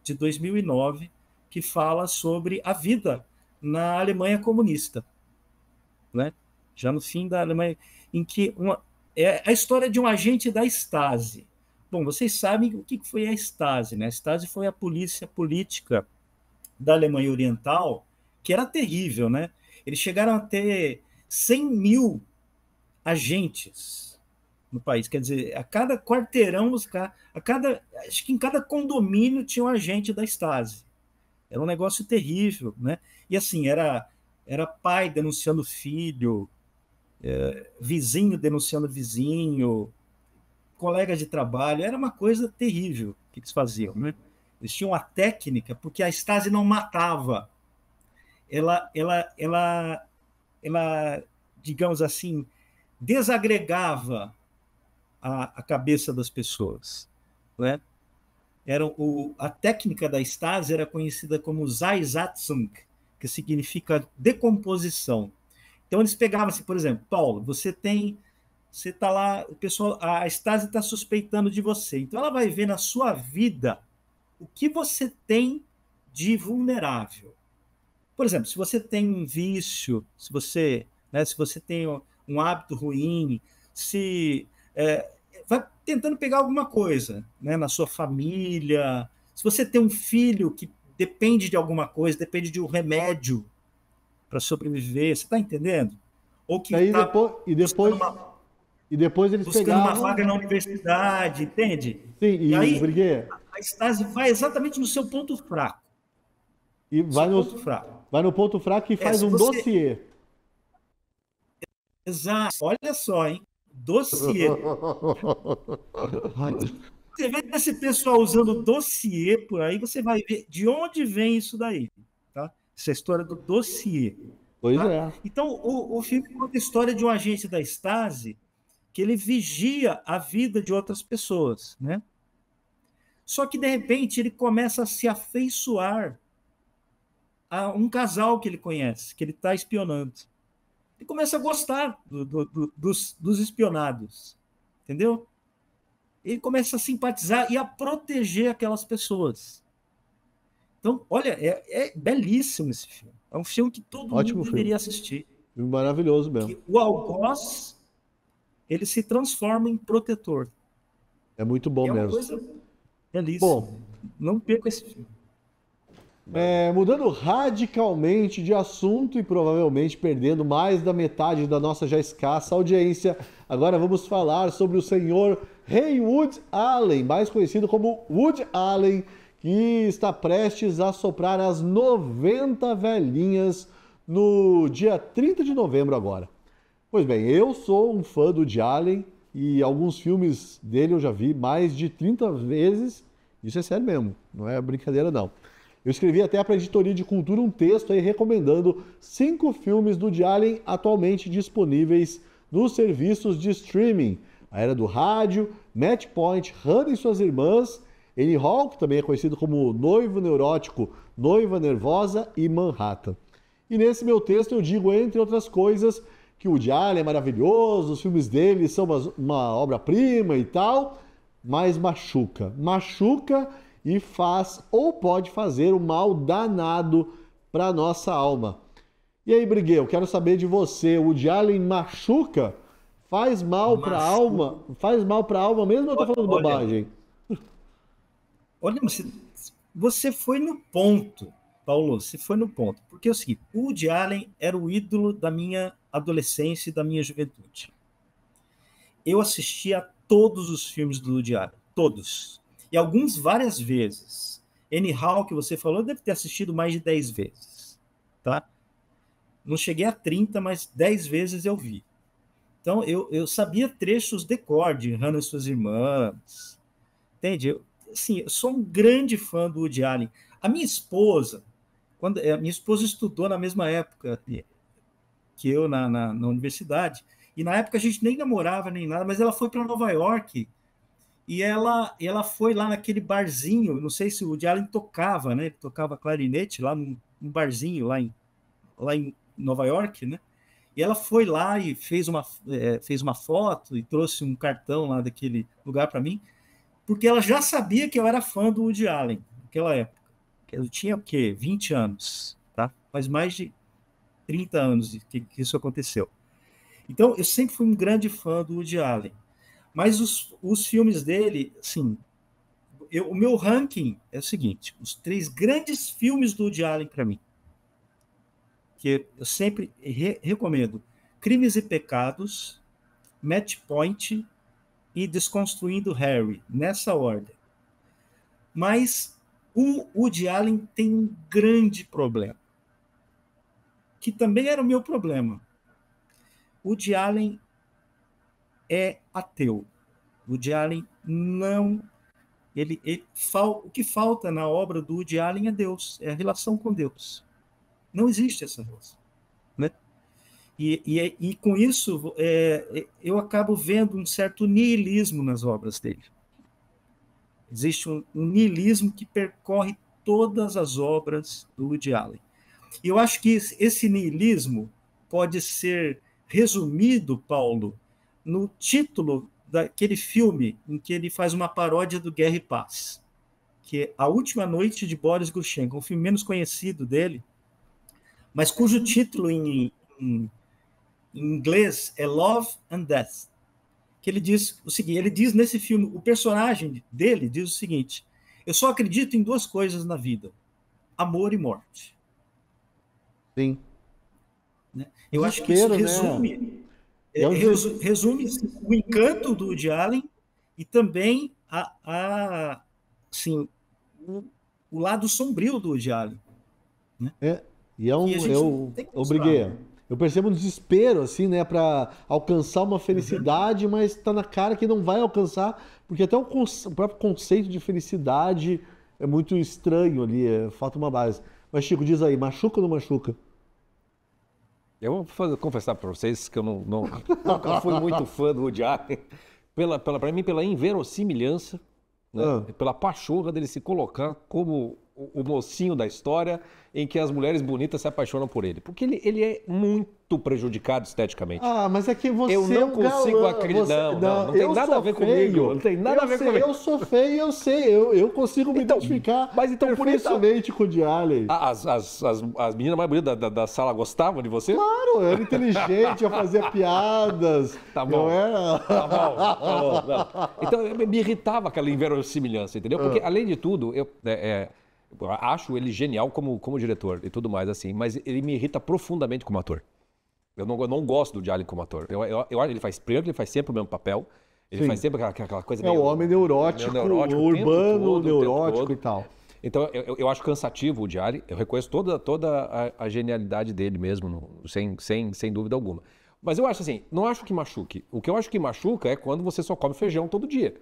S3: de 2009, que fala sobre a vida na Alemanha comunista, né? Já no fim da Alemanha, em que é a história de um agente da Stasi. Bom, vocês sabem o que foi a Stasi, né? A Stasi foi a polícia política da Alemanha Oriental, que era terrível, né? Eles chegaram a ter 100 mil agentes no país. Quer dizer, a cada quarteirão, acho que em cada condomínio tinha um agente da Stasi. Era um negócio terrível, né? E assim, era pai denunciando filho, vizinho denunciando vizinho, colega de trabalho, era uma coisa terrível que eles faziam, né? Eles tinham uma técnica, porque a Stasi não matava. Ela, digamos assim, desagregava a cabeça das pessoas, né? A técnica da Stasi era conhecida como Zersetzung, que significa decomposição. Então eles pegavam assim, por exemplo, Paulo, você está lá, a Stasi está suspeitando de você. Então ela vai ver na sua vida o que você tem de vulnerável. Por exemplo, se você tem um vício, se você tem um hábito ruim, vai tentando pegar alguma coisa, né, na sua família. Se você tem um filho que depende de alguma coisa, depende de um remédio para sobreviver, você está entendendo? Ou que está
S1: depois eles
S3: buscando
S1: pegavam...
S3: uma vaga na universidade, entende?
S1: Sim,
S3: e aí
S1: Briguet...
S3: a Stasi vai exatamente no seu ponto fraco.
S1: E vai no ponto fraco e faz um dossiê.
S3: Exato. Olha só, hein? Dossiê. Você vê esse pessoal usando dossiê por aí, você vai ver de onde vem isso daí, tá? Essa história do dossiê.
S1: Pois
S3: tá?
S1: é.
S3: Então, o filme conta a história de um agente da Stasi que ele vigia a vida de outras pessoas, né? Só que, de repente, ele começa a se afeiçoar a um casal que ele conhece, que ele está espionando. Ele começa a gostar dos espionados, entendeu? Ele começa a simpatizar e a proteger aquelas pessoas. Então, olha, é belíssimo esse filme. É um filme que todo
S1: Ótimo
S3: mundo
S1: filme.
S3: deveria assistir.
S1: Maravilhoso mesmo.
S3: Que o algoz, ele se transforma em protetor.
S1: É muito bom
S3: É uma
S1: mesmo.
S3: coisa belíssima.
S1: Bom,
S3: Não perca esse filme.
S1: mudando radicalmente de assunto e provavelmente perdendo mais da metade da nossa já escassa audiência, agora vamos falar sobre o senhor Woody Allen, mais conhecido como Woody Allen, que está prestes a soprar as 90 velhinhas no dia 30 de novembro agora. Pois bem, eu sou um fã do Woody Allen e alguns filmes dele eu já vi mais de 30 vezes. Isso é sério mesmo, não é brincadeira não. Eu escrevi até para a Editoria de Cultura um texto aí recomendando 5 filmes do Woody Allen atualmente disponíveis nos serviços de streaming. A Era do Rádio, Match Point, Hannah e Suas Irmãs, Annie Hall, que também é conhecido como Noivo Neurótico, Noiva Nervosa e Manhattan. E nesse meu texto eu digo, entre outras coisas, que o Woody Allen é maravilhoso, os filmes dele são uma obra-prima e tal, mas machuca. Machuca e faz ou pode fazer um mal danado para nossa alma. E aí, Briguet, eu quero saber de você, o Woody Allen machuca? Faz mal para a alma? Faz mal para a alma mesmo ou eu tô falando bobagem?
S3: Olha, você foi no ponto, Paulo, você foi no ponto. Porque é o seguinte, o Woody Allen era o ídolo da minha adolescência e da minha juventude. Eu assistia a todos os filmes do Woody Allen, todos. E alguns várias vezes. Annie Hall, que você falou, deve ter assistido mais de 10 vezes. Tá? Não cheguei a 30, mas 10 vezes eu vi. Então, eu sabia trechos de cor de Hannah e Suas Irmãs. Entende? Eu sou um grande fã do Woody Allen. A minha esposa, a minha esposa estudou na mesma época que eu na universidade, e na época a gente nem namorava nem nada, mas ela foi para Nova York e ela foi lá naquele barzinho, não sei se o Woody Allen tocava, né? Ele tocava clarinete lá num barzinho lá em Nova York, né? E ela foi lá e fez uma foto e trouxe um cartão lá daquele lugar para mim, porque ela já sabia que eu era fã do Woody Allen naquela época. Eu tinha o quê? 20 anos, tá? Faz mais de 30 anos que isso aconteceu. Então, eu sempre fui um grande fã do Woody Allen. Mas os filmes dele, assim, o meu ranking é o seguinte, os 3 grandes filmes do Woody Allen para mim, que eu sempre recomendo, Crimes e Pecados, Match Point e Desconstruindo Harry, nessa ordem. Mas o Woody Allen tem um grande problema, que também era o meu problema. O Woody Allen é ateu. O Woody Allen não... o que falta na obra do Woody Allen é Deus, é a relação com Deus. Não existe essa relação. Né? E com isso, eu acabo vendo um certo niilismo nas obras dele. Existe um niilismo que percorre todas as obras do Woody Allen. E eu acho que esse niilismo pode ser resumido, Paulo, no título daquele filme em que ele faz uma paródia do Guerra e Paz, que é A Última Noite de Boris Glushenko, um filme menos conhecido dele, mas cujo título em inglês é Love and Death, que ele diz o seguinte, ele diz nesse filme, o personagem dele diz o seguinte, eu só acredito em 2 coisas na vida, amor e morte.
S1: Sim.
S3: Né? Eu acho que isso resume, resume o encanto do Woody Allen e também assim, o lado sombrio do Woody Allen. Né?
S1: Eu percebo um desespero, assim, né, para alcançar uma felicidade, mas tá na cara que não vai alcançar, porque até o próprio conceito de felicidade é muito estranho ali, falta uma base. Mas, Chico, diz aí, machuca ou não machuca?
S2: Eu vou confessar para vocês que eu nunca fui muito fã do Woody Allen, para mim, pela inverossimilhança, né, pela pachorra dele se colocar como o mocinho da história em que as mulheres bonitas se apaixonam por ele. Porque ele é muito prejudicado esteticamente.
S1: Ah, mas é que você
S2: Eu não
S1: é um
S2: consigo
S1: galã.
S2: acreditar.
S1: Você...
S2: Não tem
S1: eu
S2: nada a
S1: sou
S2: ver
S1: feio.
S2: comigo. Não tem nada a ver comigo.
S1: Eu sou feio, eu sei. Eu consigo me
S2: Então,
S1: identificar
S2: mas então por isso-
S1: perfeitamente com o Woody Allen.
S2: As meninas mais bonitas da sala gostavam de você?
S1: Claro, eu era inteligente, eu fazia piadas.
S2: Tá bom.
S1: Eu era...
S2: Tá bom, tá bom, não. Então me irritava aquela inverossimilhança, entendeu? Porque, além de tudo, eu acho ele genial como diretor e tudo mais, assim, mas ele me irrita profundamente como ator. Eu não gosto do Woody Allen como ator. Eu acho que ele faz sempre o mesmo papel. Ele
S1: Sim.
S2: faz sempre aquela coisa
S1: É o homem neurótico,
S2: meio neurótico o tempo
S1: urbano,
S2: todo, o tempo
S1: neurótico
S2: todo.
S1: e tal.
S2: Então, eu acho cansativo o Woody Allen. Eu reconheço toda a genialidade dele mesmo, sem dúvida alguma. Mas eu acho assim, não acho que machuque. O que eu acho que machuca é quando você só come feijão todo dia.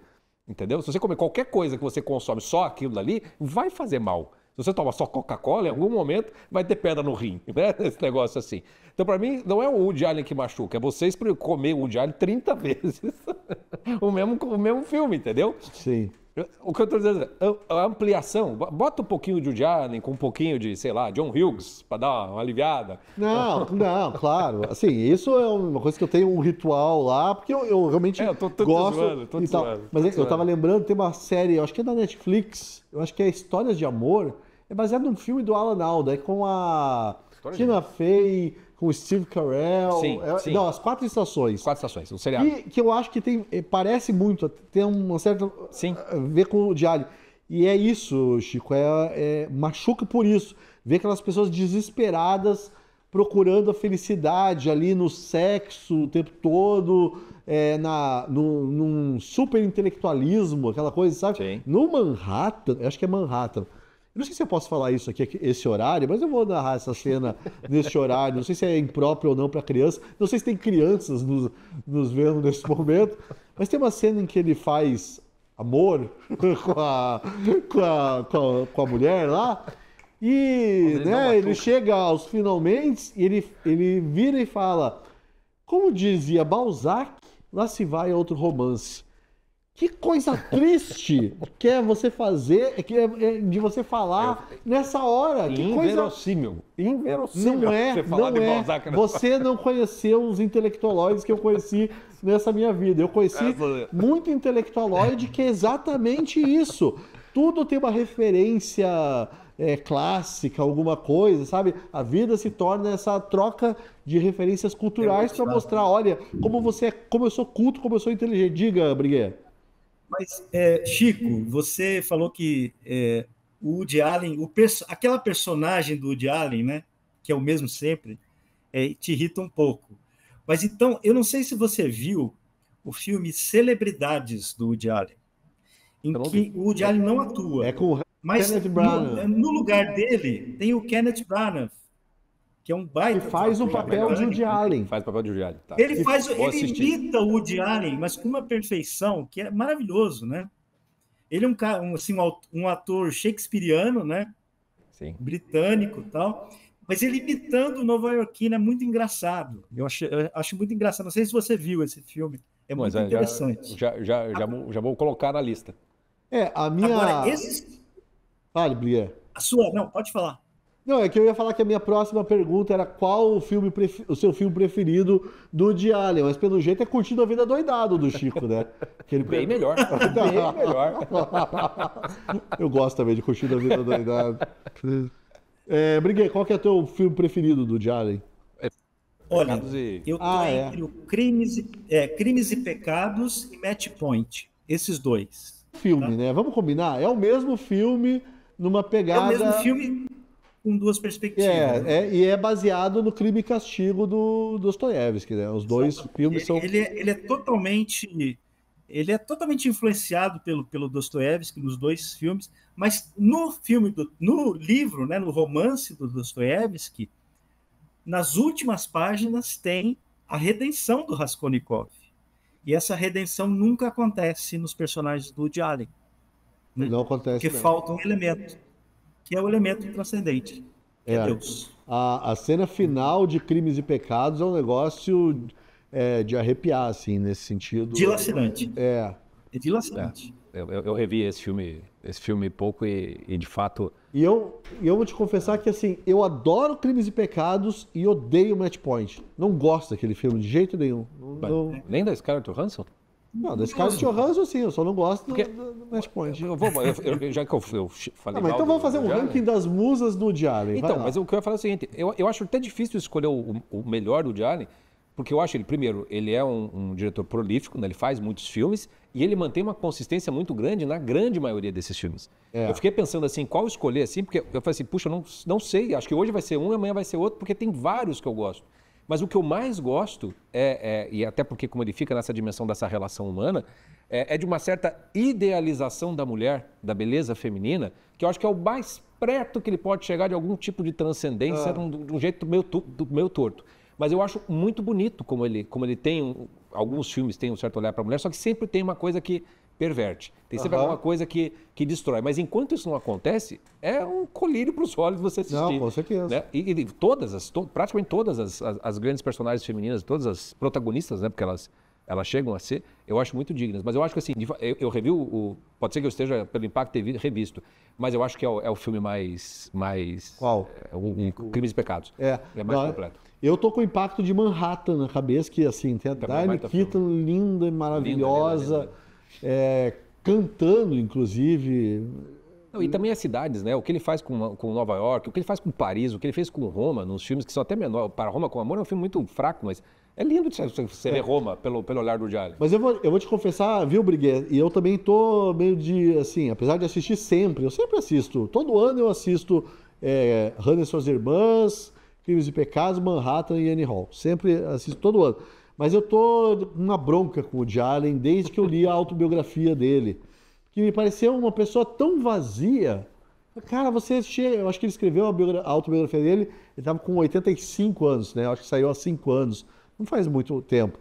S2: Entendeu? Se você comer qualquer coisa que você consome só aquilo dali, vai fazer mal. Se você toma só Coca-Cola, em algum momento vai ter pedra no rim, né? Esse negócio assim. Então, para mim, não é o Woody Allen que machuca, é vocês comer o Woody Allen 30 vezes o mesmo filme, entendeu?
S1: Sim.
S2: O que eu estou dizendo é a ampliação. Bota um pouquinho de Woody Allen com um pouquinho de, sei lá, John Hughes, para dar uma aliviada.
S1: Não, claro. Assim, isso é uma coisa que eu tenho um ritual lá, porque eu realmente
S2: Eu tô te
S1: gosto
S2: zoando, tô te
S1: e tal.
S2: zoando,
S1: Mas
S2: tô
S1: é
S2: te
S1: que eu tava
S2: zoando.
S1: lembrando, tem uma série, eu acho que é da Netflix, eu acho que é Histórias de Amor, é baseado num filme do Alan Alda, é com a
S2: História de
S1: Tina Fey, com o Steve Carell.
S2: Sim, sim.
S1: Não, As Quatro Estações.
S2: 4 estações, um seriado.
S1: Que eu acho que parece muito, tem uma certa
S2: Sim.
S1: a ver com o Diário. E é isso, Chico, machuca por isso. Ver aquelas pessoas desesperadas procurando a felicidade ali no sexo o tempo todo, num super intelectualismo, aquela coisa, sabe?
S2: Sim.
S1: No Manhattan, eu acho que é Manhattan. Eu não sei se eu posso falar isso aqui, esse horário, mas eu vou narrar essa cena nesse horário. Não sei se é impróprio ou não para criança. Não sei se tem crianças nos vendo nesse momento. Mas tem uma cena em que ele faz amor com a mulher lá. E
S2: Ele não
S1: né, ele
S2: machuca.
S1: chega aos finalmente e ele vira e fala: como dizia Balzac, lá se vai outro romance. Que coisa triste que é você fazer, de você falar nessa hora. Que coisa.
S2: Inverossímil. Inverossímil.
S1: Não é,
S2: Você falar
S1: não
S2: de
S1: é.
S2: Balzac, né?
S1: Você não conheceu os intelectualoides que eu conheci nessa minha vida. Eu conheci muito intelectualoide que é exatamente isso. Tudo tem uma referência clássica, alguma coisa, sabe? A vida se torna essa troca de referências culturais para mostrar, olha, como eu sou culto, como eu sou inteligente. Diga, Briguet.
S3: Mas, Chico, você falou que o Woody Allen, aquela personagem do Woody Allen, né, que é o mesmo sempre, te irrita um pouco. Mas então, eu não sei se você viu o filme Celebridades do Woody Allen, em que o Woody Allen não atua.
S1: É com o
S3: Mas
S1: Kenneth Branagh.
S3: no lugar dele tem o Kenneth Branagh, que é um baita.
S1: Que faz o papel de Woody Allen.
S2: Faz o papel de Woody Allen. Tá.
S3: Ele
S2: Vou assistir.
S3: imita o Woody Allen, mas com uma perfeição que é maravilhoso, né? Ele é um ator shakespeariano, né?
S2: Sim.
S3: Britânico e tal, mas ele imitando o nova-iorquino é muito engraçado. Eu acho muito engraçado. Não sei se você viu esse filme. É muito interessante.
S2: Já vou colocar na lista.
S1: A minha.
S3: Agora,
S1: Fale, Briguet.
S3: Não, pode falar.
S1: Não, é que eu ia falar que a minha próxima pergunta era qual o seu filme preferido do Woody Allen, mas pelo jeito é Curtindo a Vida Doidado do Chico, né?
S2: Bem melhor. Bem melhor.
S1: Eu gosto também de Curtindo a Vida Doidado. Briguet, qual que é o teu filme preferido do Woody Allen?
S3: Olha,
S2: Pecados e-
S3: eu tô entre o Crimes e Pecados e Match Point. Esses dois.
S1: Filme, né? Vamos combinar? É o mesmo filme numa
S3: É o
S1: pegada...
S3: mesmo filme com duas perspectivas.
S1: E é baseado no Crime e Castigo do Dostoiévski, né? Os dois filmes são...
S3: Ele é totalmente influenciado pelo Dostoiévski nos dois filmes, mas no livro, né, no romance do Dostoiévski, nas últimas páginas tem a redenção do Raskolnikov. E essa redenção nunca acontece nos personagens do Woody Allen. Né?
S1: Não acontece,
S3: Porque
S1: não.
S3: falta um elemento, que é o elemento transcendente, que é Deus.
S1: A cena final de Crimes e Pecados é um negócio de arrepiar, assim, nesse sentido.
S3: Dilacerante. é dilacerante.
S2: Eu revi esse filme pouco e de fato...
S1: E eu vou te confessar que, assim, eu adoro Crimes e Pecados e odeio Match Point. Não gosto daquele filme de jeito nenhum.
S2: Nem da Scarlett Johansson?
S1: Não, da Scarlett Johansson, sim, eu só não gosto do Match Point.
S2: Já que eu falei
S1: Mas então vamos fazer um ranking das musas do Woody Allen.
S2: Então, mas o que eu ia falar é o seguinte, eu acho até difícil escolher o melhor do Woody Allen, porque eu acho ele, primeiro, ele é um diretor prolífico, né? Ele faz muitos filmes e ele mantém uma consistência muito grande na grande maioria desses filmes. Eu fiquei pensando assim, qual escolher assim, porque eu falei assim, puxa, eu não sei, acho que hoje vai ser um e amanhã vai ser outro, porque tem vários que eu gosto. Mas o que eu mais gosto, e até porque como ele fica nessa dimensão dessa relação humana, é de uma certa idealização da mulher, da beleza feminina, que eu acho que é o mais perto que ele pode chegar de algum tipo de transcendência de um jeito meio torto. Mas eu acho muito bonito como ele tem, alguns filmes têm um certo olhar para a mulher, só que sempre tem uma coisa que perverte. Tem sempre alguma coisa que destrói. Mas enquanto isso não acontece, é um colírio para os olhos você assistir.
S1: Não, com certeza.
S2: Né? E praticamente todas as grandes personagens femininas, todas as protagonistas, né? Porque elas chegam a ser, eu acho muito dignas. Mas eu acho que assim, eu revi pode ser que eu esteja, pelo impacto, ter revisto, mas eu acho que é o filme mais...
S1: Qual?
S2: O Crimes e Pecados.
S1: É
S2: mais completo.
S1: Eu tô com o Impacto de Manhattan na cabeça, que assim, tem a Diane Keaton linda e maravilhosa, cantando, inclusive.
S2: Não, e também as cidades, né? O que ele faz com Nova York, o que ele faz com Paris, o que ele fez com Roma, nos filmes que são até menores. Para Roma com Amor é um filme muito fraco, mas é lindo de você ver Roma pelo olhar do Woody Allen.
S1: Mas eu vou te confessar, viu, Briguet? E eu também tô meio de, assim, apesar de assistir sempre, eu sempre assisto, todo ano eu assisto Hannah e Suas Irmãs, Crimes e Pecados, Manhattan e Annie Hall. Sempre assisto todo ano. Mas eu tô numa bronca com o Woody Allen desde que eu li a autobiografia dele. Que me pareceu uma pessoa tão vazia. Cara, eu acho que ele escreveu a autobiografia dele, ele estava com 85 anos, né? Eu acho que saiu há 5 anos. Não faz muito tempo.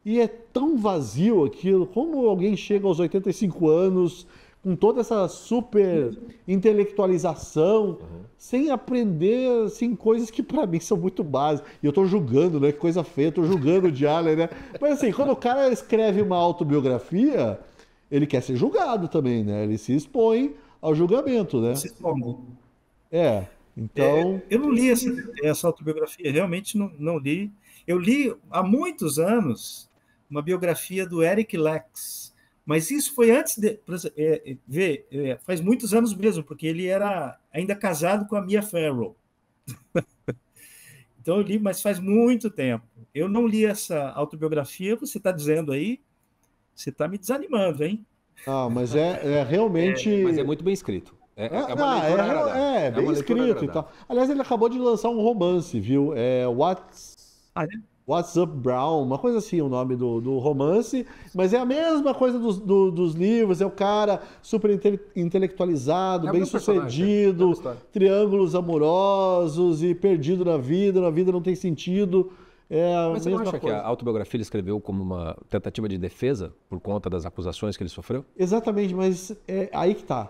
S1: E é tão vazio aquilo. Como alguém chega aos 85 anos com toda essa super intelectualização, sem aprender assim, coisas que para mim são muito básicas. E eu estou julgando, né? Que coisa feia, estou julgando o Woody Allen, né? Mas assim, quando o cara escreve uma autobiografia, ele quer ser julgado também, né? Ele se expõe ao julgamento, né? Então...
S3: eu não li essa autobiografia, realmente não li. Eu li há muitos anos uma biografia do Eric Lex, mas isso foi antes faz muitos anos mesmo, porque ele era ainda casado com a Mia Farrow. Então eu li, mas faz muito tempo. Eu não li essa autobiografia, você está dizendo aí, você está me desanimando, hein?
S1: Ah, mas realmente...
S2: Mas é muito bem escrito. Uma leitura agradável.
S1: Bem escrito e tal. Aliás, ele acabou de lançar um romance, viu? What's Up Brown, uma coisa assim o nome do romance, mas é a mesma coisa dos livros, é o cara super intelectualizado, bem sucedido, triângulos amorosos e perdido na vida não tem sentido.
S2: Mas você não acha que a autobiografia ele escreveu como uma tentativa de defesa por conta das acusações que ele sofreu?
S1: Exatamente, mas é aí que tá.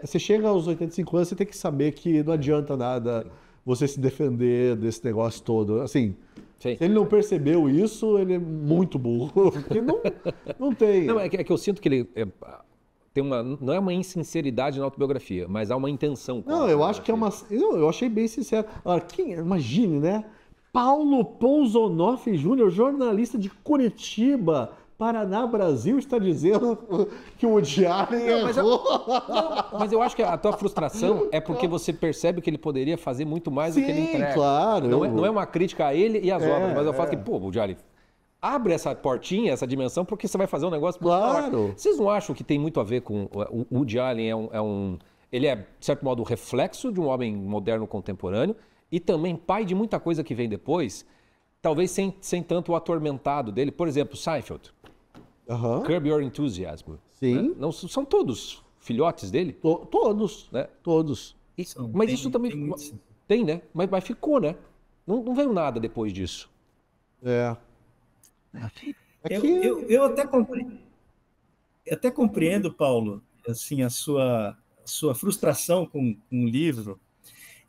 S1: Você chega aos 85 anos, você tem que saber que não adianta nada você se defender desse negócio todo. Assim, se ele não percebeu isso, ele é muito burro. Porque não tem.
S2: Não, é que eu sinto que ele tem não é uma insinceridade na autobiografia, mas há uma intenção.
S1: Não, eu acho que é uma... Eu achei bem sincero. Agora, imagine, né? Paulo Pousonoff Júnior, jornalista de Curitiba, Paraná, Brasil, está dizendo que o Woody Allen errou.
S2: Mas eu acho que a tua frustração é porque você percebe que ele poderia fazer muito mais do que ele entrega.
S1: Claro.
S2: Não é uma crítica a ele e às obras, mas eu falo que, pô, Woody Allen, abre essa portinha, essa dimensão, porque você vai fazer um negócio...
S1: Claro.
S2: Vocês não acham que tem muito a ver com... O Woody Allen ele é, de certo modo, o reflexo de um homem moderno contemporâneo e também pai de muita coisa que vem depois, talvez sem tanto o atormentado dele. Por exemplo, Seinfeld. Curb Your Enthusiasm.
S1: Sim.
S2: Né? Não, são todos filhotes dele?
S1: Todos.
S2: Né?
S1: Todos.
S2: Mas isso também... Tem, né? Mas ficou, né? Não veio nada depois disso.
S3: Eu até compreendo, Paulo, assim, a sua frustração com um livro.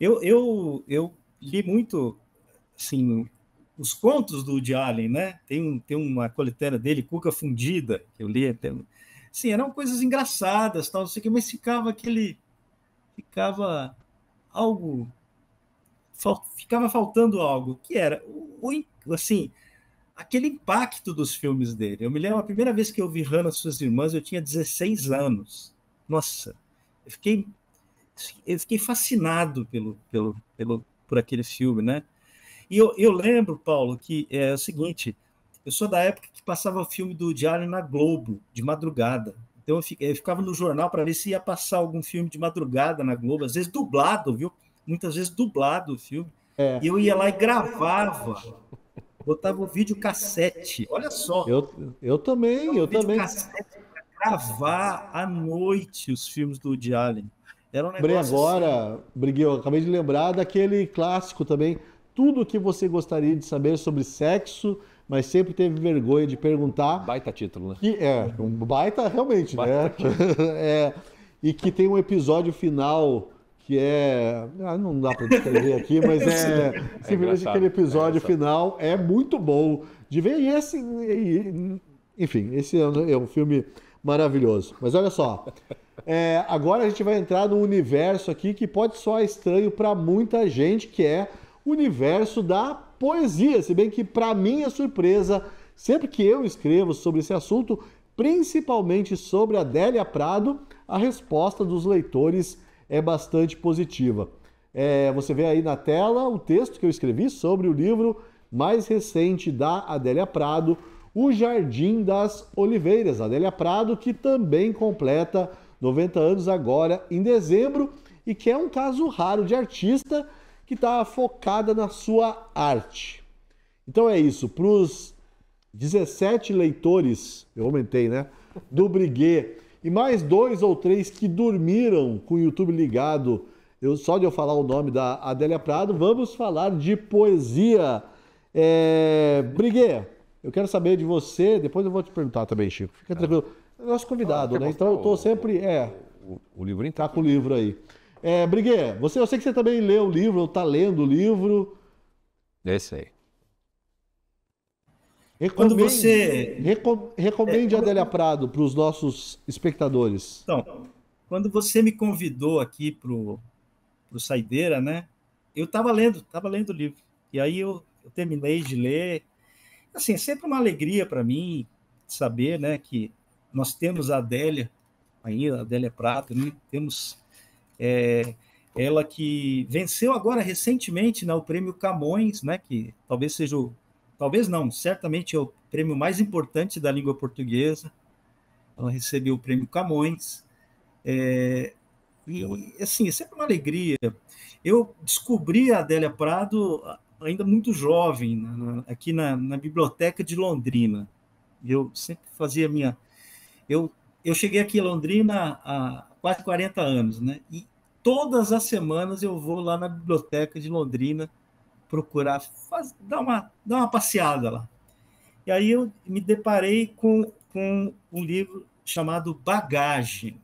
S3: Eu li muito, assim, os contos do Woody Allen, né? Tem uma coletânea dele, Cuca Fundida, que eu li até. Sim, eram coisas engraçadas, tal, não sei o que, mas ficava algo, ficava faltando algo, que era assim, aquele impacto dos filmes dele. Eu me lembro, a primeira vez que eu vi Hannah e Suas Irmãs, eu tinha 16 anos. Nossa, eu fiquei fascinado por aquele filme, né? E eu lembro, Paulo, que é o seguinte, eu sou da época que passava o filme do Woody Allen na Globo, de madrugada. Então eu ficava no jornal para ver se ia passar algum filme de madrugada na Globo, às vezes dublado, viu? Muitas vezes dublado o filme.
S1: É.
S3: E eu ia lá e gravava, botava o videocassete. Olha só.
S1: Eu também.
S3: Para gravar à noite os filmes do Woody Allen. Era um negócio
S1: Agora, Briguê, eu acabei de lembrar daquele clássico também. Tudo o que você gostaria de saber sobre sexo, mas sempre teve vergonha de perguntar.
S2: Baita título, né?
S1: Que um baita realmente,
S2: Baita.
S1: né? E que tem um episódio final que não dá para descrever aqui, mas simplesmente aquele episódio final é muito bom de ver. Enfim, esse é um filme maravilhoso. Mas olha só, agora a gente vai entrar num universo aqui que pode soar estranho para muita gente, que é o universo da poesia. Se bem que, para minha surpresa, sempre que eu escrevo sobre esse assunto, principalmente sobre Adélia Prado, a resposta dos leitores é bastante positiva. Você vê aí na tela o texto que eu escrevi sobre o livro mais recente da Adélia Prado, O Jardim das Oliveiras. Adélia Prado, que também completa 90 anos agora em dezembro e que é um caso raro de artista que está focada na sua arte. Então é isso, para os 17 leitores, eu aumentei, né, do Briguê, e mais 2 ou 3 que dormiram com o YouTube ligado, só de eu falar o nome da Adélia Prado, vamos falar de poesia. Briguê, eu quero saber de você, depois eu vou te perguntar também, Chico, fica tranquilo. É nosso convidado, né, então eu estou sempre...
S2: O livro
S1: tá com o livro aí. Briguê, eu sei que você também leu o livro, ou está lendo o livro.
S2: Esse aí.
S1: Recomende a Adélia Prado para os nossos espectadores.
S3: Então, quando você me convidou aqui para o Saideira, né? Eu estava lendo o livro. E aí eu terminei de ler. Assim, é sempre uma alegria para mim saber, né, que nós temos a Adélia, ainda, a Adélia Prado, né? Temos ela que venceu agora recentemente, né, o prêmio Camões, né, que talvez seja talvez não, certamente é o prêmio mais importante da língua portuguesa. Ela recebeu o prêmio Camões. E, assim, é sempre uma alegria. Eu descobri a Adélia Prado ainda muito jovem, aqui na Biblioteca de Londrina. Eu sempre fazia eu cheguei aqui em Londrina há quase 40 anos, né? E todas as semanas eu vou lá na Biblioteca de Londrina procurar dar uma passeada lá. E aí eu me deparei com um livro chamado Bagagem,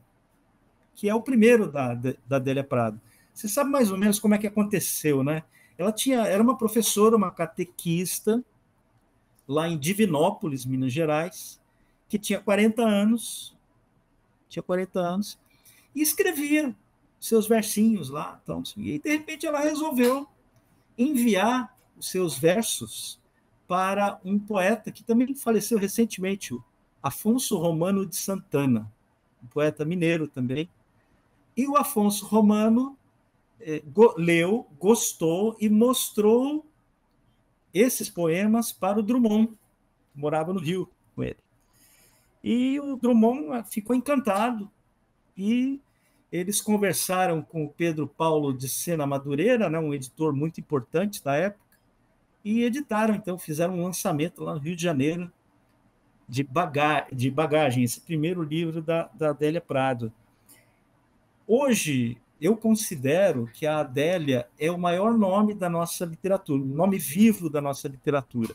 S3: que é o primeiro da Adélia Prado. Você sabe mais ou menos como é que aconteceu, né? Ela era uma professora, uma catequista, lá em Divinópolis, Minas Gerais, que tinha 40 anos, e escrevia seus versinhos lá. Então, e de repente ela resolveu enviar os seus versos para um poeta que também faleceu recentemente, o Afonso Romano de Santana, um poeta mineiro também. E o Afonso Romano leu, gostou e mostrou esses poemas para o Drummond, que morava no Rio com ele. E o Drummond ficou encantado e eles conversaram com o Pedro Paulo de Sena Madureira, né, um editor muito importante da época, e editaram, então, fizeram um lançamento lá no Rio de Janeiro de Bagagem, esse primeiro livro da Adélia Prado. Hoje, eu considero que a Adélia é o maior nome da nossa literatura, o nome vivo da nossa literatura.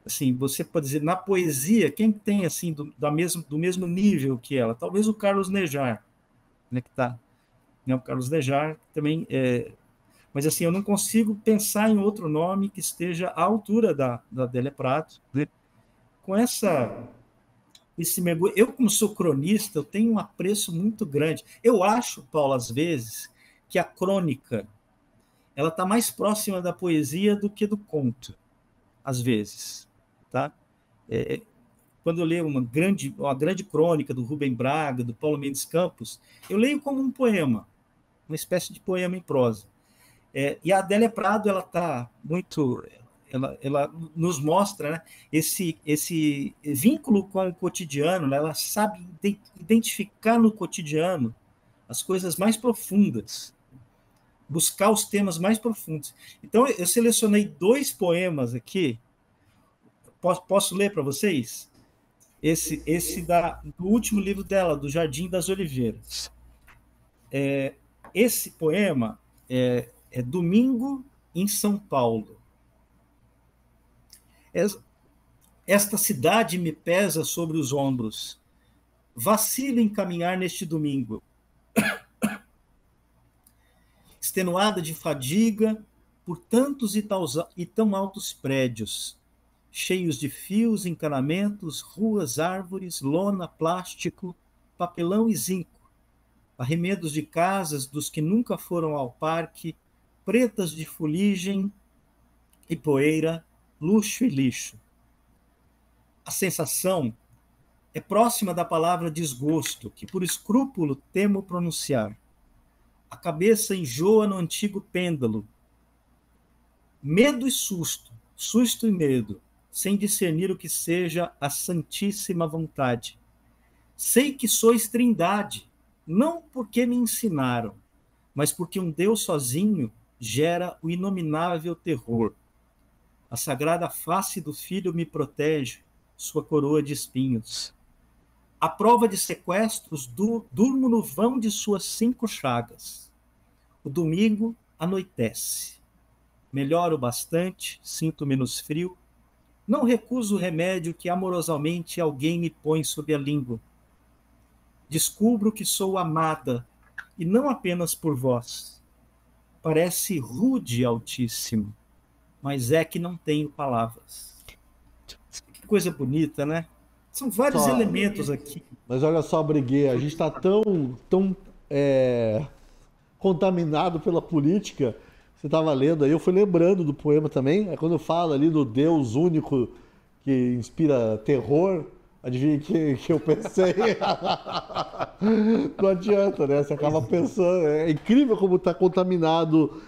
S3: Assim, você pode dizer, na poesia, quem tem assim do mesmo nível que ela? Talvez o Carlos Nejar, né, que tá, né, o Carlos Nejar também Mas assim, eu não consigo pensar em outro nome que esteja à altura da Adélia Prado, né? Com esse mergulho. Eu, como sou cronista, eu tenho um apreço muito grande. Eu acho, Paulo, às vezes, que a crônica ela está mais próxima da poesia do que do conto, às vezes, tá? Quando eu leio uma grande crônica do Rubem Braga, do Paulo Mendes Campos, eu leio como um poema, uma espécie de poema em prosa. E a Adélia Prado, ela está muito... Ela nos mostra, né, esse vínculo com o cotidiano, né? Ela sabe identificar no cotidiano as coisas mais profundas, buscar os temas mais profundos. Então, eu selecionei 2 poemas aqui. Posso ler para vocês? Esse do último livro dela, do Jardim das Oliveiras. Esse poema é Domingo em São Paulo. Esta cidade me pesa sobre os ombros. Vacilo em caminhar neste domingo. Extenuada de fadiga por tantos e tão altos prédios, cheios de fios, encanamentos, ruas, árvores, lona, plástico, papelão e zinco, arremedos de casas dos que nunca foram ao parque, pretas de fuligem e poeira, luxo e lixo. A sensação é próxima da palavra desgosto, que por escrúpulo temo pronunciar. A cabeça enjoa no antigo pêndulo. Medo e susto, susto e medo, sem discernir o que seja a santíssima vontade. Sei que sois trindade, não porque me ensinaram, mas porque um Deus sozinho gera o inominável terror. A sagrada face do Filho me protege, sua coroa de espinhos. À prova de sequestros, durmo no vão de suas 5 chagas. O domingo anoitece. Melhoro bastante, sinto menos frio. Não recuso o remédio que amorosamente alguém me põe sob a língua. Descubro que sou amada, e não apenas por vós. Parece rude e altíssimo, mas é que não tenho palavras. Que coisa bonita, né? São vários elementos aqui.
S1: Mas olha só, Briguet, a gente está tão contaminado pela política. Você estava lendo aí, eu fui lembrando do poema também. É quando fala ali do Deus único que inspira terror. Adivinha que eu pensei? Não adianta, né? Você acaba pensando. É incrível como está contaminado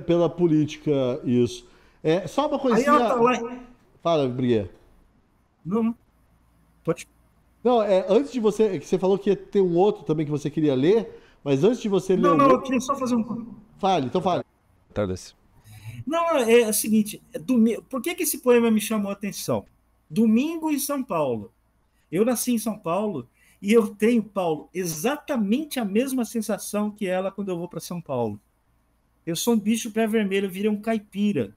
S1: pela política isso. Só uma coisinha.
S3: Aí, ó,
S1: Fala, Briguet.
S3: Não, pode.
S1: Não, antes de você. Que você falou que ia ter um outro também que você queria ler, mas antes de você ler.
S3: Não, eu queria só fazer um.
S1: Fale, então fale.
S3: Não, é o seguinte: por que esse poema me chamou a atenção? Domingo em São Paulo. Eu nasci em São Paulo e eu tenho, Paulo, exatamente a mesma sensação que ela quando eu vou para São Paulo. Eu sou um bicho pé vermelho, eu virei um caipira.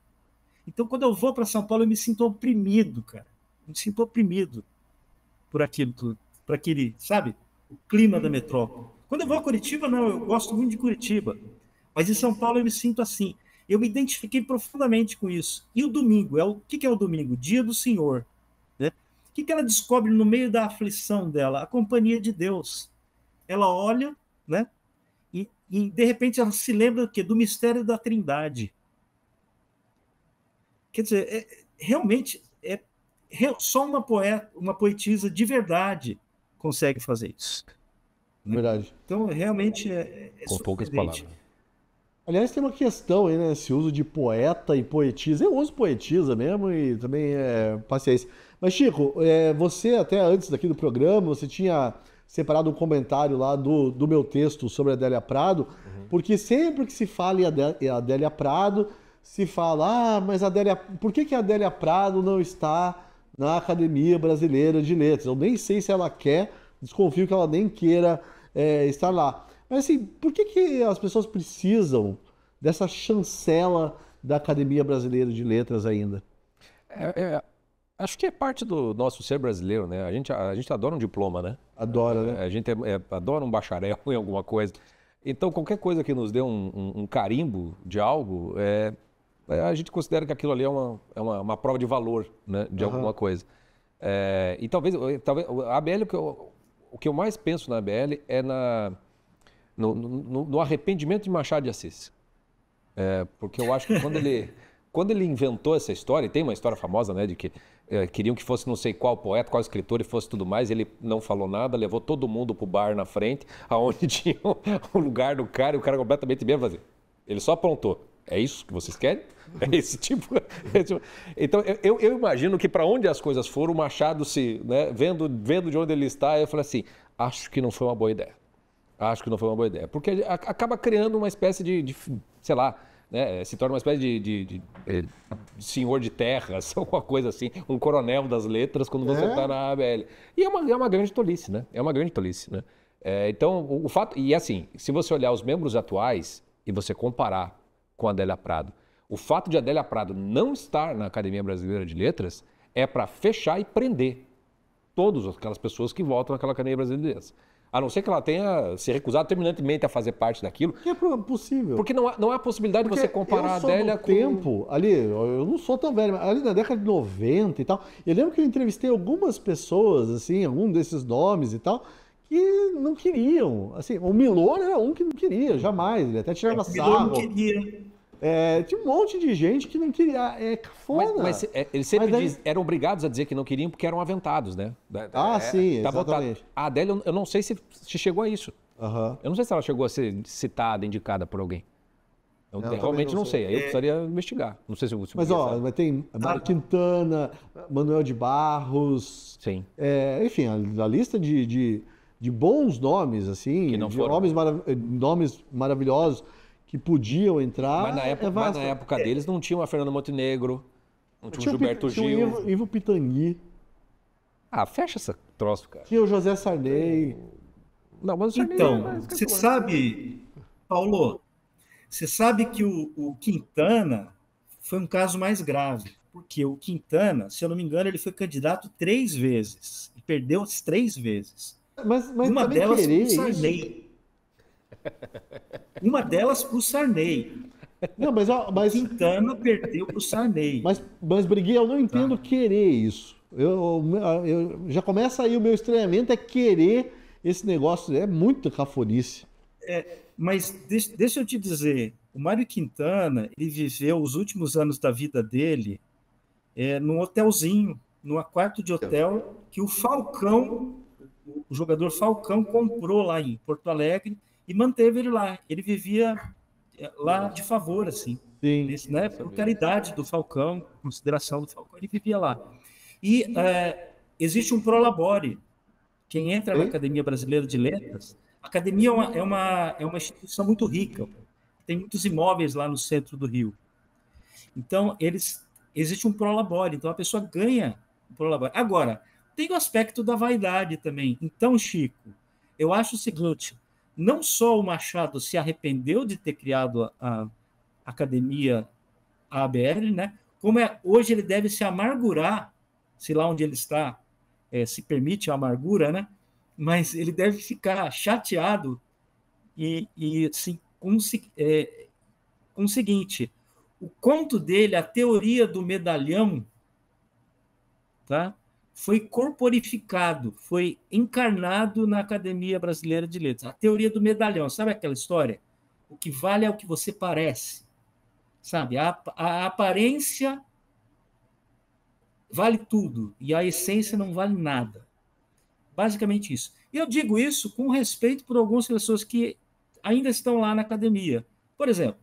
S3: Então, quando eu vou para São Paulo, eu me sinto oprimido, cara. Eu me sinto oprimido por aquilo tudo, por aquele, sabe, o clima da metrópole. Quando eu vou a Curitiba, não, eu gosto muito de Curitiba. Mas em São Paulo eu me sinto assim. Eu me identifiquei profundamente com isso. E o domingo, o que é o domingo? Dia do Senhor. Né? O que ela descobre no meio da aflição dela? A companhia de Deus. Ela olha, né? E de repente ela se lembra do quê? Do mistério da Trindade. Quer dizer, realmente, só uma poetisa de verdade consegue fazer isso. Né?
S1: Verdade.
S3: Então, realmente
S2: com poucas palavras.
S1: Aliás, tem uma questão aí, né? Esse uso de poeta e poetisa. Eu uso poetisa mesmo e também paciência. Mas, Chico, você até antes daqui do programa, você tinha separado um comentário lá do meu texto sobre a Adélia Prado, porque sempre que se fala em Adélia Prado, se fala, mas por que a Adélia Prado não está na Academia Brasileira de Letras? Eu nem sei se ela quer, desconfio que ela nem queira estar lá. Mas assim, por que as pessoas precisam dessa chancela da Academia Brasileira de Letras ainda?
S2: Acho que é parte do nosso ser brasileiro, né? A gente adora um diploma, né?
S1: Adora, né?
S2: A gente adora um bacharel em alguma coisa. Então, qualquer coisa que nos dê um carimbo de algo, a gente considera que aquilo ali é uma prova de valor, né, de alguma coisa. E talvez a ABL, o que eu mais penso na ABL é no arrependimento de Machado de Assis. Porque eu acho que quando ele inventou essa história, e tem uma história famosa, né, de que queriam que fosse não sei qual poeta, qual escritor e fosse tudo mais, ele não falou nada, levou todo mundo pro bar na frente, aonde tinha o lugar do cara, e o cara completamente bem vazio. Ele só apontou. É isso que vocês querem? É esse tipo? Então, eu imagino que para onde as coisas foram, o Machado, vendo de onde ele está, eu falei assim, acho que não foi uma boa ideia. Acho que não foi uma boa ideia. Porque acaba criando uma espécie de sei lá, né, se torna uma espécie de senhor de terras, alguma coisa assim, um coronel das letras quando você está na ABL. E é uma grande tolice, né? É uma grande tolice, né? Então, o fato... E assim, se você olhar os membros atuais e você comparar com a Adélia Prado, o fato de Adélia Prado não estar na Academia Brasileira de Letras é para fechar e prender todas aquelas pessoas que votam naquela Academia Brasileira de Letras. A não ser que ela tenha se recusado terminantemente a fazer parte daquilo.
S1: Que é possível.
S2: Porque não há possibilidade de você comparar a Adélia com...
S1: tempo, ali, eu não sou tão velho, mas ali na década de 90 e tal, eu lembro que eu entrevistei algumas pessoas, assim, algum desses nomes e tal, que não queriam. Assim, o Milor era um que não queria, jamais. Ele até tirava sarro.
S3: O Milor não queria.
S1: Tinha um monte de gente que não queria. É cafona.
S2: Mas eles sempre eram obrigados a dizer que não queriam porque eram aventados, né?
S1: Sim, exatamente.
S2: A Adélia, eu não sei se chegou a isso.
S1: Uhum.
S2: Eu não sei se ela chegou a ser citada, indicada por alguém. Eu realmente não sei. Aí eu precisaria investigar. Não sei se eu
S1: Mas tem Mário Quintana, Manuel de Barros.
S2: Sim.
S1: Enfim, a lista de bons nomes, assim,
S2: que não
S1: de
S2: foram.
S1: nomes maravilhosos que podiam entrar.
S2: Mas na época deles não tinha a Fernanda Montenegro, não tinha o Gilberto Gil.
S1: Tinha o Ivo Pitangui.
S2: Fecha essa troço, cara.
S1: Tinha o José Sarney.
S2: Não, mas o Sarney
S3: então, você sabe, Paulo, você sabe que o Quintana foi um caso mais grave. Porque o Quintana, se eu não me engano, ele foi candidato 3 vezes. E perdeu as 3 vezes.
S1: Mas
S3: uma delas para o Sarney. Uma delas para o Sarney.
S1: Não, mas
S3: Quintana perdeu para o Sarney.
S1: Mas Briguet, eu não entendo querer isso. Eu já começa aí o meu estranhamento, é querer esse negócio. É muito cafonice.
S3: Mas deixa eu te dizer, o Mário Quintana, ele viveu os últimos anos da vida dele num hotelzinho, num quarto de hotel, que o Falcão, o jogador Falcão, comprou lá em Porto Alegre e manteve ele lá. Ele vivia lá de favor, assim.
S1: Sim.
S3: Né? Por caridade do Falcão, consideração do Falcão, ele vivia lá. E existe um prolabore. Quem entra na Academia Brasileira de Letras, a Academia é uma instituição muito rica. Tem muitos imóveis lá no centro do Rio. Então, existe um prolabore. Então, a pessoa ganha um prolabore. Agora, tem o aspecto da vaidade também. Então, Chico, eu acho o seguinte, não só o Machado se arrependeu de ter criado a Academia ABL, né? Como hoje ele deve se amargurar, se lá onde ele está se permite a amargura, né? Mas ele deve ficar chateado e assim, com o seguinte, o conto dele, a teoria do medalhão, tá? Foi corporificado, foi encarnado na Academia Brasileira de Letras. A teoria do medalhão, sabe aquela história? O que vale é o que você parece. Sabe? A aparência vale tudo e a essência não vale nada. Basicamente isso. E eu digo isso com respeito por algumas pessoas que ainda estão lá na academia. Por exemplo,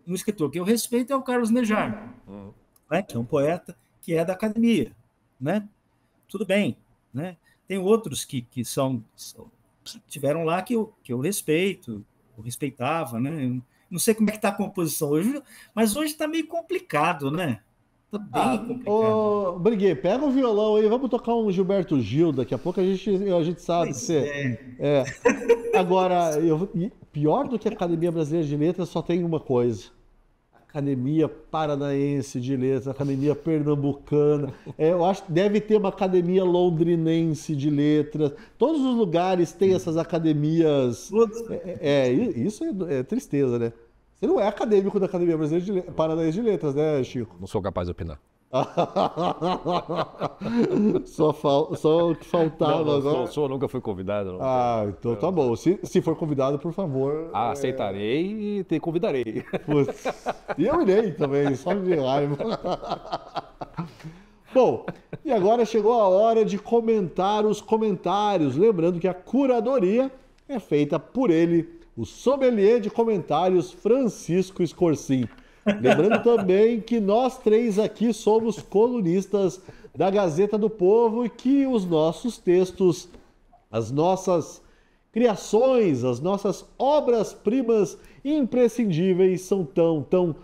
S3: um escritor que eu respeito é o Carlos Nejar, né? Que é um poeta que é da academia. Né? Tudo bem, né? Tem outros que tiveram lá que eu respeito, eu respeitava, né? Não sei como é que está a composição hoje, mas hoje está meio complicado, né? Está bem complicado.
S1: Briguet, pega o violão aí, vamos tocar um Gilberto Gil, daqui a pouco a gente sabe. Agora, pior do que a Academia Brasileira de Letras só tem uma coisa: Academia Paranaense de Letras, Academia Pernambucana, eu acho que deve ter uma Academia Londrinense de Letras. Todos os lugares têm essas academias. Isso é tristeza, né? Você não é acadêmico da Academia Brasileira Paranaense de Letras, né, Chico?
S2: Não sou capaz de opinar.
S1: Só o que faltava
S2: Não
S1: agora.
S2: sou, nunca fui convidado. Não.
S1: Então tá bom. Se for convidado, por favor.
S2: Aceitarei e te convidarei.
S1: Putz, e eu irei também, só de raiva. Bom, e agora chegou a hora de comentar os comentários. Lembrando que a curadoria é feita por ele, o sommelier de comentários Francisco Scorsin. Lembrando também que nós três aqui somos colunistas da Gazeta do Povo e que os nossos textos, as nossas criações, as nossas obras-primas imprescindíveis são tão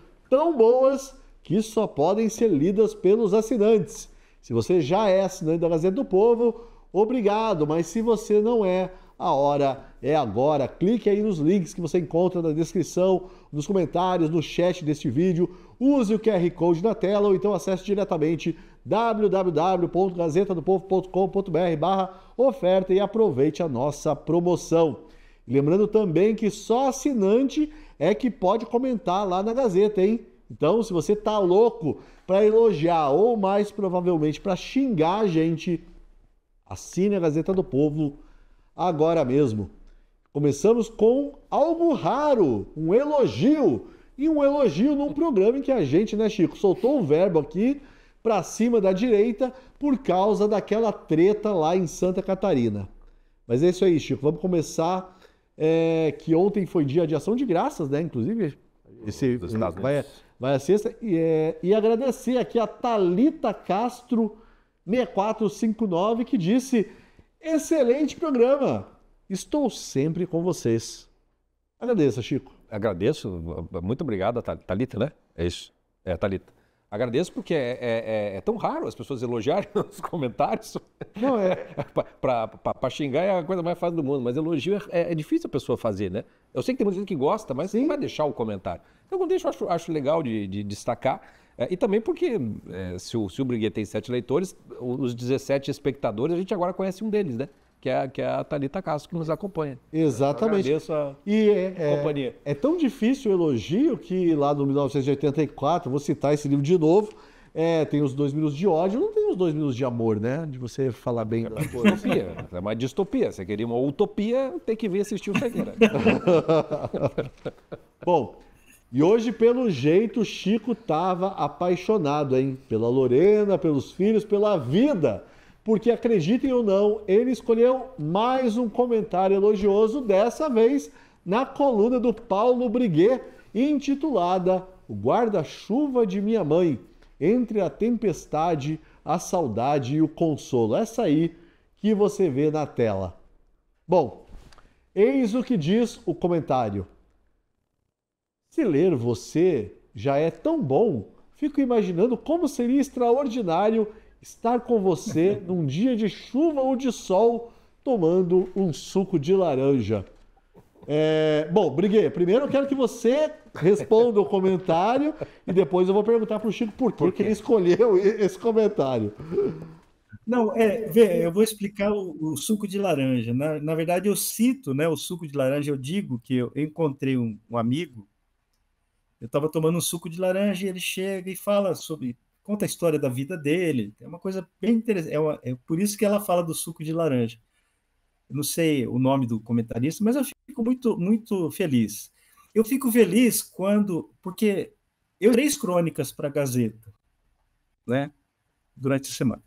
S1: boas que só podem ser lidas pelos assinantes. Se você já é assinante da Gazeta do Povo, obrigado, mas se você não é, a hora é agora. Clique aí nos links que você encontra na descrição, nos comentários, no chat deste vídeo. Use o QR Code na tela ou então acesse diretamente www.gazetadopovo.com.br/oferta e aproveite a nossa promoção. Lembrando também que só assinante é que pode comentar lá na Gazeta, hein? Então, se você tá louco para elogiar ou mais provavelmente para xingar a gente, assine a Gazeta do Povo agora mesmo. Começamos com algo raro, um elogio. E um elogio num programa em que a gente, né, Chico, soltou um verbo aqui para cima da direita por causa daquela treta lá em Santa Catarina. Mas é isso aí, Chico. Vamos começar, que ontem foi dia de ação de graças, né? Inclusive, esse vai a sexta. E agradecer aqui a Thalita Castro 6459, que disse: excelente programa, estou sempre com vocês. Agradeça, Chico.
S2: Agradeço, muito obrigado, Thalita, né? É isso, Thalita. Agradeço porque é tão raro as pessoas elogiarem nos comentários.
S1: Não,
S2: Para xingar é a coisa mais fácil do mundo, mas elogio é difícil a pessoa fazer, né? Eu sei que tem muita gente que gosta, mas não vai deixar o comentário. Então, quando deixo, acho legal de destacar. E também porque, se o Briguet tem 7 leitores, os 17 espectadores, a gente agora conhece um deles, né? Que é a Thalita Castro, que nos acompanha.
S1: Exatamente.
S2: Eu agradeço a companhia.
S1: É tão difícil o elogio que lá no 1984, vou citar esse livro de novo, tem os 2 minutos de ódio, não tem os 2 minutos de amor, né? De você falar bem da coisa.
S2: Distopia, é uma distopia. Você queria uma utopia, tem que vir assistir o Cegueira.
S1: Bom, e hoje, pelo jeito, o Chico estava apaixonado, hein? Pela Lorena, pelos filhos, pela vida. Porque, acreditem ou não, ele escolheu mais um comentário elogioso, dessa vez na coluna do Paulo Briguet, intitulada O Guarda-Chuva de Minha Mãe, entre a tempestade, a saudade e o consolo. Essa aí que você vê na tela. Bom, eis o que diz o comentário. Se ler você já é tão bom, fico imaginando como seria extraordinário estar com você num dia de chuva ou de sol, tomando um suco de laranja. Bom, Briguet, primeiro eu quero que você responda o comentário e depois eu vou perguntar para o Chico por que ele escolheu esse comentário.
S3: Não, eu vou explicar o suco de laranja. Na verdade, eu cito, né, o suco de laranja, eu digo que eu encontrei um amigo, eu estava tomando um suco de laranja e ele chega e conta a história da vida dele. É uma coisa bem interessante. É por isso que ela fala do suco de laranja. Eu não sei o nome do comentarista, mas eu fico muito, muito feliz. Eu fico feliz porque eu 3 crônicas para a Gazeta, né, durante a semana.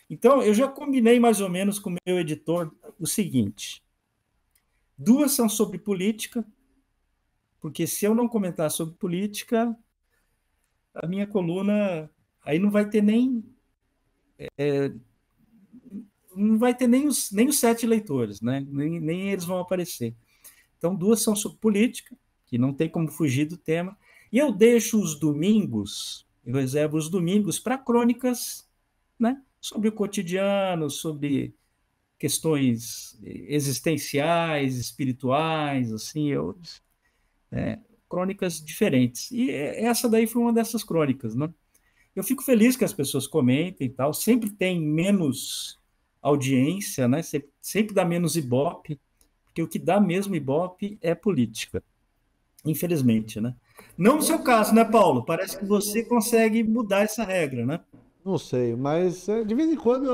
S3: Então, eu já combinei mais ou menos com o meu editor o seguinte: 2 são sobre política, porque se eu não comentar sobre política, a minha coluna aí não vai ter nem os 7 leitores, né? Nem eles vão aparecer. Então, 2 são sobre política, que não tem como fugir do tema, e eu deixo os domingos, eu reservo os domingos para crônicas, né, sobre o cotidiano, sobre questões existenciais, espirituais, assim, crônicas diferentes. E essa daí foi uma dessas crônicas, né? Eu fico feliz que as pessoas comentem e tal, sempre tem menos audiência, né? Sempre dá menos ibope, porque o que dá mesmo ibope é política, infelizmente, né? Não no seu caso, né, Paulo? Parece que você consegue mudar essa regra, né?
S1: Não sei, mas de vez em quando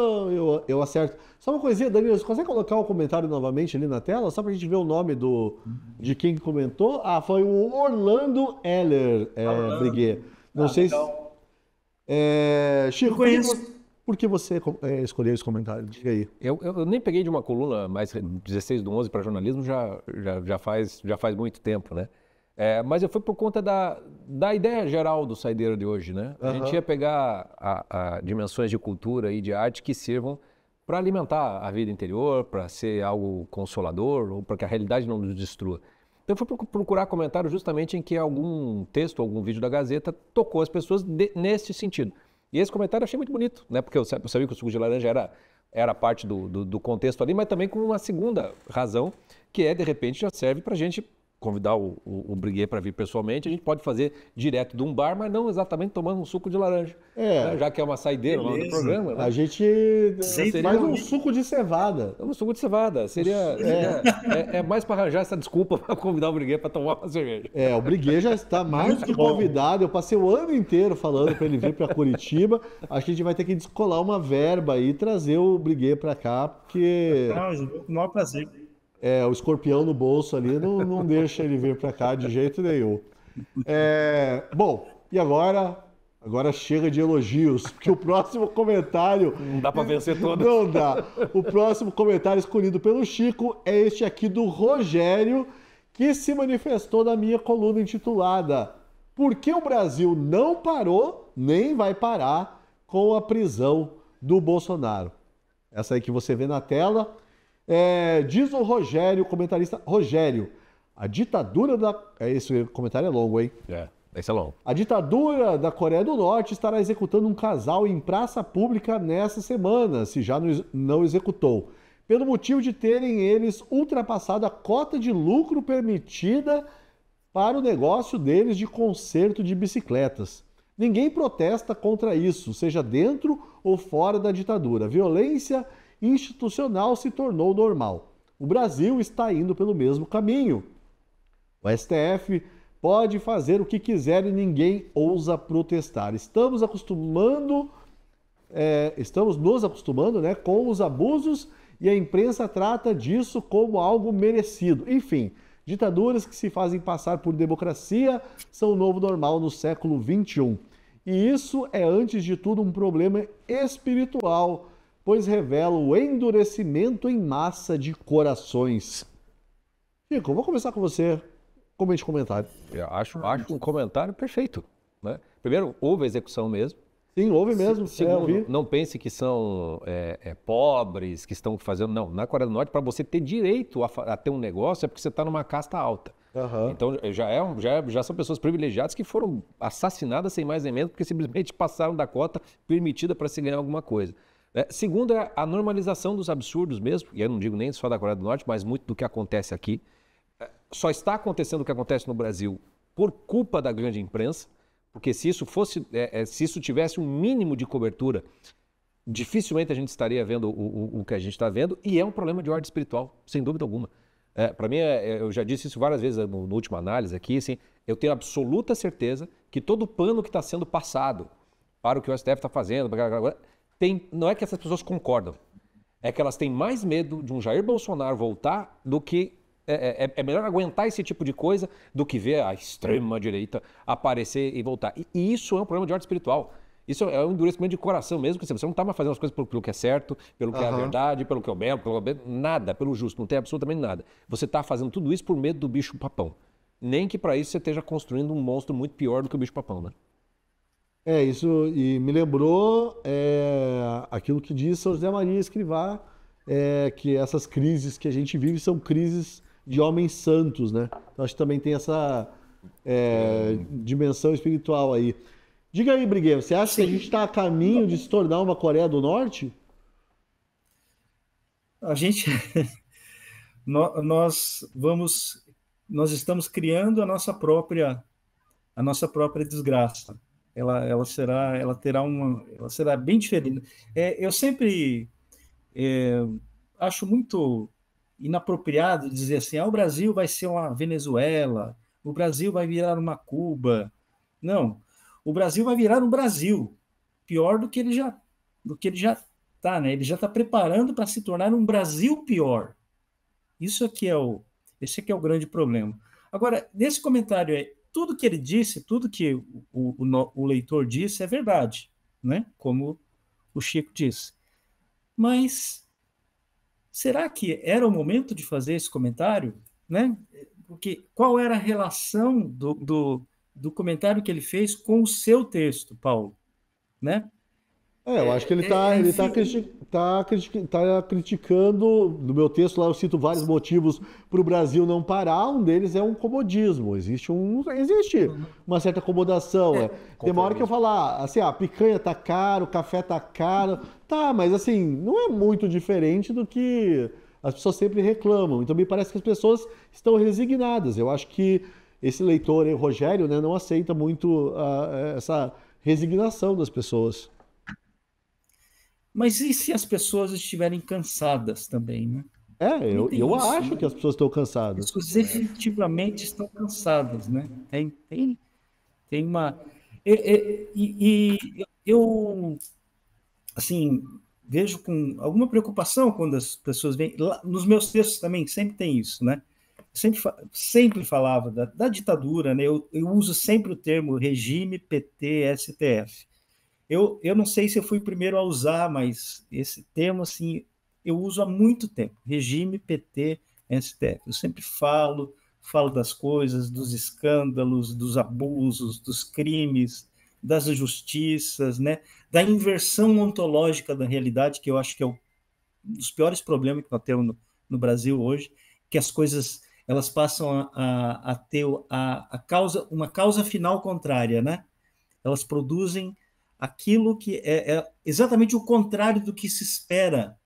S1: eu acerto. Só uma coisinha, Danilo, você consegue colocar o comentário novamente ali na tela? Só pra gente ver o nome de quem comentou? Ah, foi o Orlando Heller, Briguet. Não
S3: Ah,
S1: sei se.
S3: legal.
S1: Chico,
S3: Eu conheço.
S1: por que você escolheu esse comentário? Diga aí.
S2: Eu nem peguei de uma coluna mais 16/11 para jornalismo já faz muito tempo, né? Mas eu fui por conta da ideia geral do Saideira de hoje, né? A gente ia pegar a dimensões de cultura e de arte que sirvam para alimentar a vida interior, para ser algo consolador ou para que a realidade não nos destrua. Então eu fui procurar comentários justamente em que algum texto, algum vídeo da Gazeta tocou as pessoas nesse sentido. E esse comentário eu achei muito bonito, né? Porque eu sabia que o suco de laranja era parte do contexto ali, mas também com uma segunda razão, que de repente, já serve para a gente convidar o Briguet para vir pessoalmente. A gente pode fazer direto de um bar, mas não exatamente tomando um suco de laranja. Né? Já que é uma saideira lá do programa. Né?
S1: A gente faz um suco de cevada.
S2: Um suco de cevada. É mais para arranjar essa desculpa para convidar o Briguet para tomar uma cerveja.
S1: O Briguet já está mais que convidado. Eu passei o ano inteiro falando para ele vir para Curitiba. Acho que a gente vai ter que descolar uma verba e trazer o Briguet para cá, porque...
S3: Não, com o maior prazer.
S1: O escorpião no bolso ali não deixa ele vir para cá de jeito nenhum. Bom, e agora chega de elogios, porque o próximo comentário...
S2: Não dá para vencer todos.
S1: Não dá. O próximo comentário escolhido pelo Chico é este aqui do Rogério, que se manifestou na minha coluna intitulada "Por que o Brasil não parou, nem vai parar com a prisão do Bolsonaro?" Essa aí que você vê na tela. Diz o Rogério, comentarista Rogério, a ditadura da... Esse comentário é longo, hein?
S2: Esse é longo.
S1: A ditadura da Coreia do Norte estará executando um casal em praça pública nessa semana, se já não executou, pelo motivo de terem eles ultrapassado a cota de lucro permitida para o negócio deles de conserto de bicicletas. Ninguém protesta contra isso, seja dentro ou fora da ditadura. A violência institucional se tornou normal. O Brasil está indo pelo mesmo caminho. O STF pode fazer o que quiser e ninguém ousa protestar. Estamos nos acostumando, né, com os abusos e a imprensa trata disso como algo merecido. Enfim, ditaduras que se fazem passar por democracia são o novo normal no século XXI. E isso é, antes de tudo, um problema espiritual, pois revela o endurecimento em massa de corações. Chico, vou começar com você. Comente comentário.
S2: Eu acho um comentário perfeito. Né? Primeiro, houve a execução mesmo.
S1: Sim, houve mesmo.
S2: Segundo, não pense que são pobres que estão fazendo. Não, na Coreia do Norte, para você ter direito a ter um negócio, é porque você está numa casta alta. Então, já são pessoas privilegiadas que foram assassinadas sem mais nem menos, porque simplesmente passaram da cota permitida para se ganhar alguma coisa. Segundo, é a normalização dos absurdos mesmo, e eu não digo nem só da Coreia do Norte, mas muito do que acontece aqui. Só está acontecendo o que acontece no Brasil por culpa da grande imprensa, porque se isso tivesse um mínimo de cobertura, dificilmente a gente estaria vendo o que a gente está vendo, e é um problema de ordem espiritual, sem dúvida alguma. Para mim, eu já disse isso várias vezes no último análise aqui, assim, eu tenho absoluta certeza que todo o pano que está sendo passado para o que o STF está fazendo, não é que essas pessoas concordam, é que elas têm mais medo de um Jair Bolsonaro voltar do que... É melhor aguentar esse tipo de coisa do que ver a extrema-direita aparecer e voltar. E isso é um problema de ordem espiritual. Isso é um endurecimento de coração mesmo, que você não está mais fazendo as coisas pelo que é certo, pelo que é a verdade, pelo que é o bem, nada, pelo justo, não tem absolutamente nada. Você está fazendo tudo isso por medo do bicho-papão. Nem que para isso você esteja construindo um monstro muito pior do que o bicho-papão, né?
S1: Isso e me lembrou aquilo que disse São José Maria Escrivá, que essas crises que a gente vive são crises de homens santos, né? Então, acho que também tem essa dimensão espiritual aí. Diga aí, Briguet, você acha que a gente está a caminho de se tornar uma Coreia do Norte?
S3: A gente... nós vamos nós estamos criando a nossa própria desgraça. Ela será bem diferente. Eu sempre acho muito inapropriado dizer assim, o Brasil vai ser uma Venezuela, o Brasil vai virar uma Cuba. Não, o Brasil vai virar um Brasil, pior do que ele já está, né? Ele já está preparando para se tornar um Brasil pior. Esse aqui é o grande problema. Agora, nesse comentário, tudo que ele disse, tudo que o leitor disse é verdade, né? Como o Chico disse. Mas será que era o momento de fazer esse comentário, né? Porque qual era a relação do comentário que ele fez com o seu texto, Paulo, né?
S1: Eu acho que ele tá criticando, no meu texto lá eu cito vários motivos para o Brasil não parar, um deles é um comodismo, existe uma certa acomodação. Tem uma hora que eu falar, assim, a picanha tá caro, o café tá caro, tá, mas assim, não é muito diferente do que as pessoas sempre reclamam, então me parece que as pessoas estão resignadas. Eu acho que esse leitor aí, Rogério, né, não aceita muito essa resignação das pessoas.
S3: Mas e se as pessoas estiverem cansadas também, né?
S1: Eu
S3: Isso,
S1: acho
S3: né?
S1: que as pessoas estão
S3: As
S1: cansadas.
S3: pessoas efetivamente estão cansadas, né? Tem uma... Eu, assim, vejo com alguma preocupação quando as pessoas vêm... Nos meus textos também sempre tem isso, né? Sempre falava da ditadura, né? Eu uso sempre o termo regime PT STF. Eu não sei se eu fui o primeiro a usar, mas esse termo, assim, eu uso há muito tempo. Regime PT STF. Eu sempre falo das coisas, dos escândalos, dos abusos, dos crimes, das injustiças, né? Da inversão ontológica da realidade, que eu acho que é um dos piores problemas que nós temos no Brasil hoje, que as coisas elas passam a ter uma causa final contrária, né? Elas produzem aquilo que é exatamente o contrário do que se espera,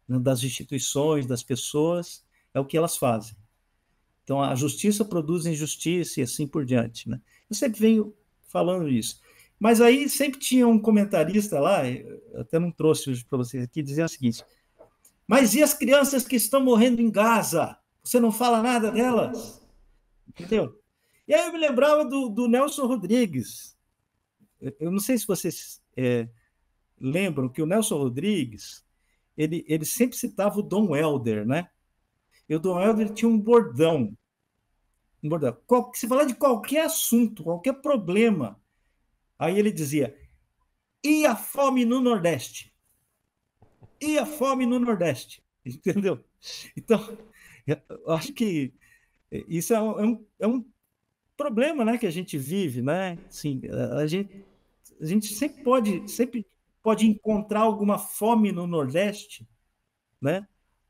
S3: né, das instituições, das pessoas, é o que elas fazem. Então, a justiça produz injustiça e assim por diante, né? Eu sempre venho falando isso. Mas aí sempre tinha um comentarista lá, eu até não trouxe hoje para vocês aqui, dizendo o seguinte, mas e as crianças que estão morrendo em Gaza? Você não fala nada delas? Entendeu? E aí eu me lembrava do Nelson Rodrigues. Eu não sei se vocês lembram que o Nelson Rodrigues, ele sempre citava o Dom Helder, né? E o Dom Helder tinha um bordão. Se falar de qualquer assunto, qualquer problema, aí ele dizia, e a fome no Nordeste? E a fome no Nordeste? Entendeu? Então, eu acho que isso é um problema, né, que a gente vive, né? Assim, a gente sempre pode encontrar alguma fome no Nordeste, né,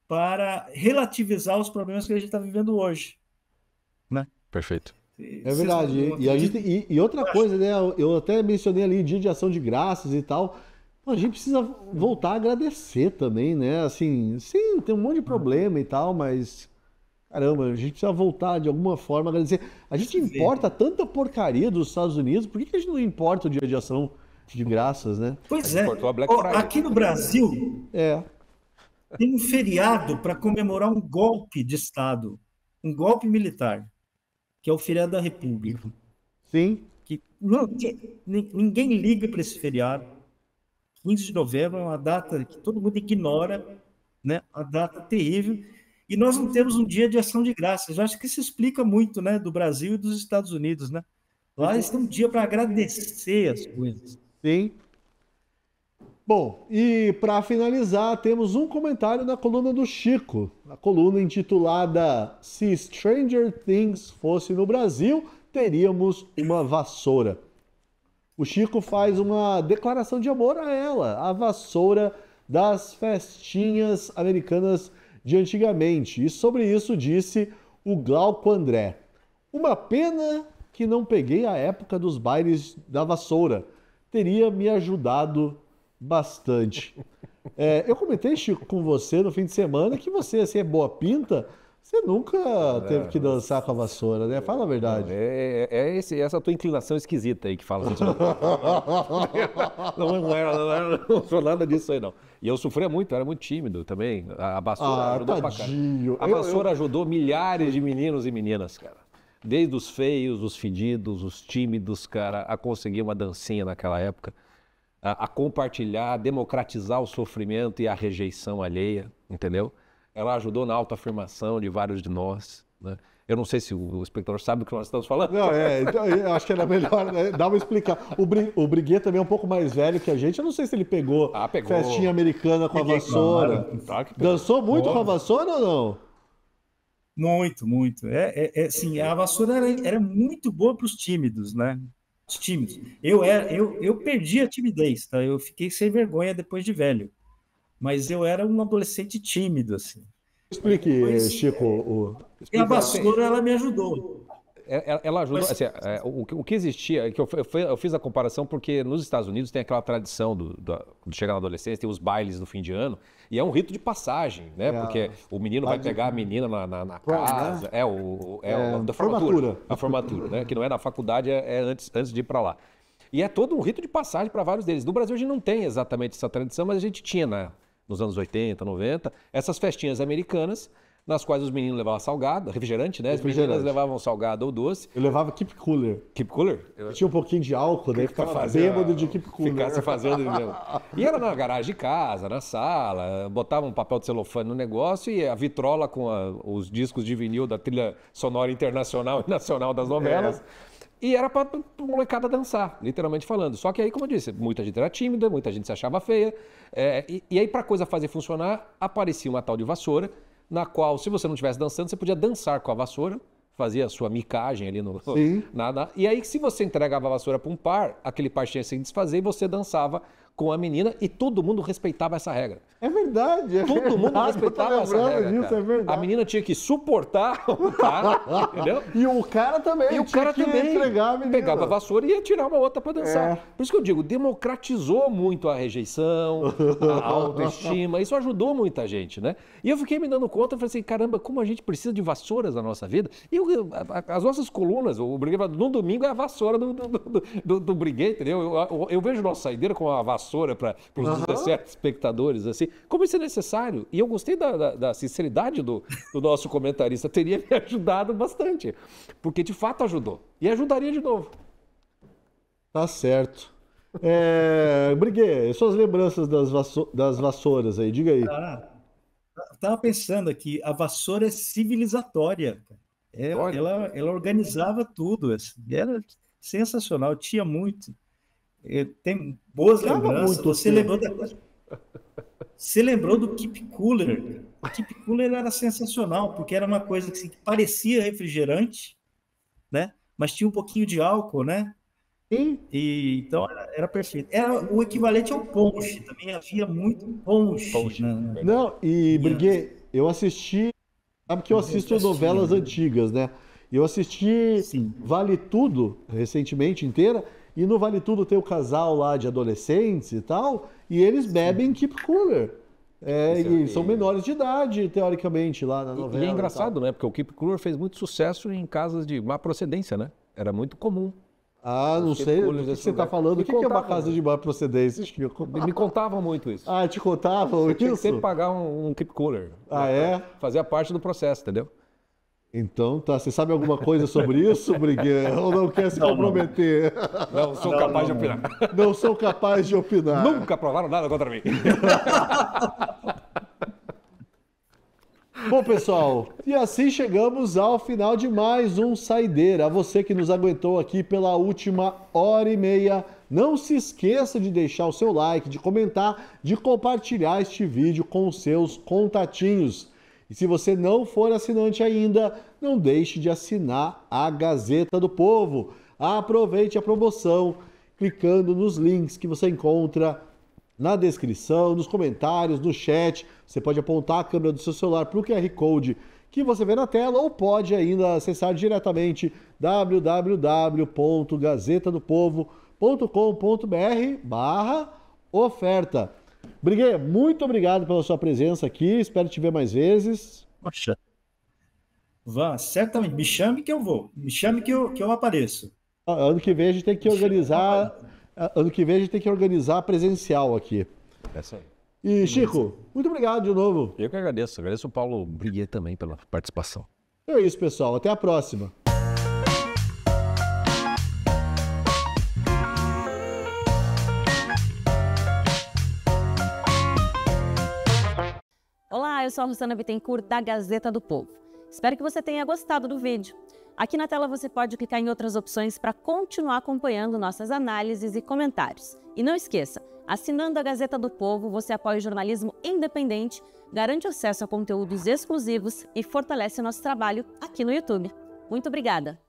S3: para relativizar os problemas que a gente está vivendo hoje, né?
S2: Perfeito.
S1: É verdade. E outra coisa, né? Eu até mencionei ali Dia de Ação de Graças e tal. A gente precisa voltar a agradecer também, né? Assim, sim, tem um monte de problema e tal, mas caramba, a gente precisa voltar de alguma forma a agradecer. A gente importa tanta porcaria dos Estados Unidos, por que a gente não importa o Dia de Ação de Graças, né?
S3: Pois é.
S2: Importou a Black Friday.
S3: Aqui no Brasil tem um feriado para comemorar um golpe de Estado, um golpe militar, que é o feriado da República.
S1: Sim.
S3: Ninguém liga para esse feriado. 15 de novembro é uma data que todo mundo ignora, né? Uma data terrível. E nós não temos um dia de ação de graças. Eu acho que isso explica muito, né, do Brasil e dos Estados Unidos, né? Lá eles têm um dia para agradecer as coisas.
S1: Sim. Bom, e para finalizar, temos um comentário na coluna do Chico, a coluna intitulada Se Stranger Things fosse no Brasil, teríamos uma vassoura. O Chico faz uma declaração de amor a ela, a vassoura das festinhas americanas de antigamente. E sobre isso disse o Glauco André. Uma pena que não peguei a época dos bailes da vassoura. Teria me ajudado bastante. Eu comentei, Chico, com você no fim de semana que você assim, é boa pinta, Você nunca teve que dançar com a vassoura, né? Fala a verdade.
S2: Essa tua inclinação esquisita aí que fala assim. Não sou nada disso aí, não. E eu sofria muito, eu era muito tímido também. A vassoura ajudou pra
S1: tadinho.
S2: caramba. A vassoura ajudou milhares de meninos e meninas, cara. Desde os feios, os fedidos, os tímidos, cara, a conseguir uma dancinha naquela época. A compartilhar, a democratizar o sofrimento e a rejeição alheia, entendeu? Ela ajudou na autoafirmação de vários de nós, né? Eu não sei se o espectador sabe o que nós estamos falando.
S1: Não, então, eu acho que era melhor, né, dar uma explicação. O Briguet também é um pouco mais velho que a gente. Eu não sei se ele pegou, festinha americana com a vassoura.
S2: Claro.
S1: Dançou muito com a vassoura ou não?
S3: Muito, muito. Sim, a vassoura era muito boa para os tímidos, né? Os tímidos. Eu perdi a timidez, tá? Eu fiquei sem vergonha depois de velho. Mas eu era um adolescente tímido, assim.
S1: Explique, Chico.
S3: E a vassoura, ela me ajudou.
S2: Ela ajudou, assim, o que existia, que eu fiz a comparação porque nos Estados Unidos tem aquela tradição de chegar na adolescência, tem os bailes no fim de ano, e é um rito de passagem, né? Porque o menino vai pegar a menina na casa, da formatura. A formatura, né? Que não é na faculdade, é antes de ir para lá. E é todo um rito de passagem para vários deles. No Brasil a gente não tem exatamente essa tradição, mas a gente tinha nos anos 80, 90, essas festinhas americanas, nas quais os meninos levavam salgado, refrigerante, né? As meninas levavam salgado ou doce.
S1: Eu levava Keep Cooler.
S2: Keep Cooler?
S1: Tinha um pouquinho de álcool, daí ficava bêbado de Keep Cooler.
S2: Ficasse fazendo mesmo. E era na garagem de casa, na sala, botava um papel de celofane no negócio e a vitrola com os discos de vinil da trilha sonora internacional e nacional das novelas. E era pra molecada dançar, literalmente falando. Só que aí, como eu disse, muita gente era tímida, muita gente se achava feia. E aí, pra coisa fazer funcionar, aparecia uma tal de vassoura, na qual, se você não estivesse dançando, você podia dançar com a vassoura, fazia a sua micagem ali no nada. E aí, se você entregava a vassoura para um par, aquele par tinha que se desfazer e você dançava com a menina e todo mundo respeitava essa regra.
S1: É verdade.
S2: Todo mundo respeitava essa regra.
S1: Disso, é verdade.
S2: A menina tinha que suportar o cara, entendeu?
S1: E o cara também.
S2: E o cara também
S1: entregar a menina.
S2: Pegava a vassoura e ia tirar uma outra para dançar. Por isso que eu digo, democratizou muito a rejeição, a autoestima. Isso ajudou muita gente, né? E eu fiquei me dando conta, eu falei assim, caramba, como a gente precisa de vassouras na nossa vida. E as nossas colunas, o Briguet, no domingo é a vassoura do Briguet, entendeu? Eu vejo nossa saideira com a vassoura para os 17 espectadores, assim, como isso é necessário. E eu gostei da sinceridade do nosso comentarista, teria me ajudado bastante, porque de fato ajudou. E ajudaria de novo.
S1: Tá certo. Briguet, suas lembranças das vassouras aí, diga aí.
S3: Tava pensando aqui, a vassoura é civilizatória. Ela organizava tudo. Assim, era sensacional, tinha muito. Tem boas lembranças. Você lembrou do Keep Cooler? O Keep Cooler era sensacional, porque era uma coisa que parecia refrigerante, né? Mas tinha um pouquinho de álcool, né?
S1: Sim.
S3: Então era perfeito. Era o equivalente ao ponche, também havia muito ponche.
S1: Não, e Briguet, eu assisti, sabe que eu assisto novelas antigas, né? Eu assisti Vale Tudo recentemente inteira. E no Vale Tudo tem o casal lá de adolescentes e tal, e eles bebem Keep Cooler. E são menores de idade, teoricamente, lá na novela.
S2: E é engraçado, né? Porque o Keep Cooler fez muito sucesso em casas de má procedência, né? Era muito comum.
S1: Não sei do que você está falando. O que é uma casa de má procedência, Chico?
S2: Me contavam muito isso.
S1: Te contavam isso?
S2: Tinha que sempre pagar um Keep Cooler. Fazia parte do processo, entendeu?
S1: Então, tá. Você sabe alguma coisa sobre isso, Briguet? Ou não quer se comprometer?
S2: Não sou capaz de opinar.
S1: Não sou capaz de opinar.
S2: Nunca provaram nada contra mim.
S1: Bom, pessoal, e assim chegamos ao final de mais um Saideira. A você que nos aguentou aqui pela última hora e meia, não se esqueça de deixar o seu like, de comentar, de compartilhar este vídeo com os seus contatinhos. E se você não for assinante ainda, não deixe de assinar a Gazeta do Povo. Aproveite a promoção clicando nos links que você encontra na descrição, nos comentários, no chat. Você pode apontar a câmera do seu celular para o QR Code que você vê na tela ou pode ainda acessar diretamente www.gazetadopovo.com.br/oferta. Briguet, muito obrigado pela sua presença aqui, espero te ver mais vezes.
S3: Poxa, Certamente. Me chame que eu vou. Me chame que eu apareço.
S1: Ano que vem a gente tem que organizar. Ano que vem a gente tem que organizar presencial aqui.
S2: Essa aí.
S1: E, Chico, muito obrigado de novo.
S2: Eu que agradeço. Agradeço o Paulo Briguet também pela participação.
S1: É isso, pessoal. Até a próxima.
S4: Olá, eu sou a Luciana Bittencourt, da Gazeta do Povo. Espero que você tenha gostado do vídeo. Aqui na tela você pode clicar em outras opções para continuar acompanhando nossas análises e comentários. E não esqueça, assinando a Gazeta do Povo, você apoia o jornalismo independente, garante acesso a conteúdos exclusivos e fortalece nosso trabalho aqui no YouTube. Muito obrigada!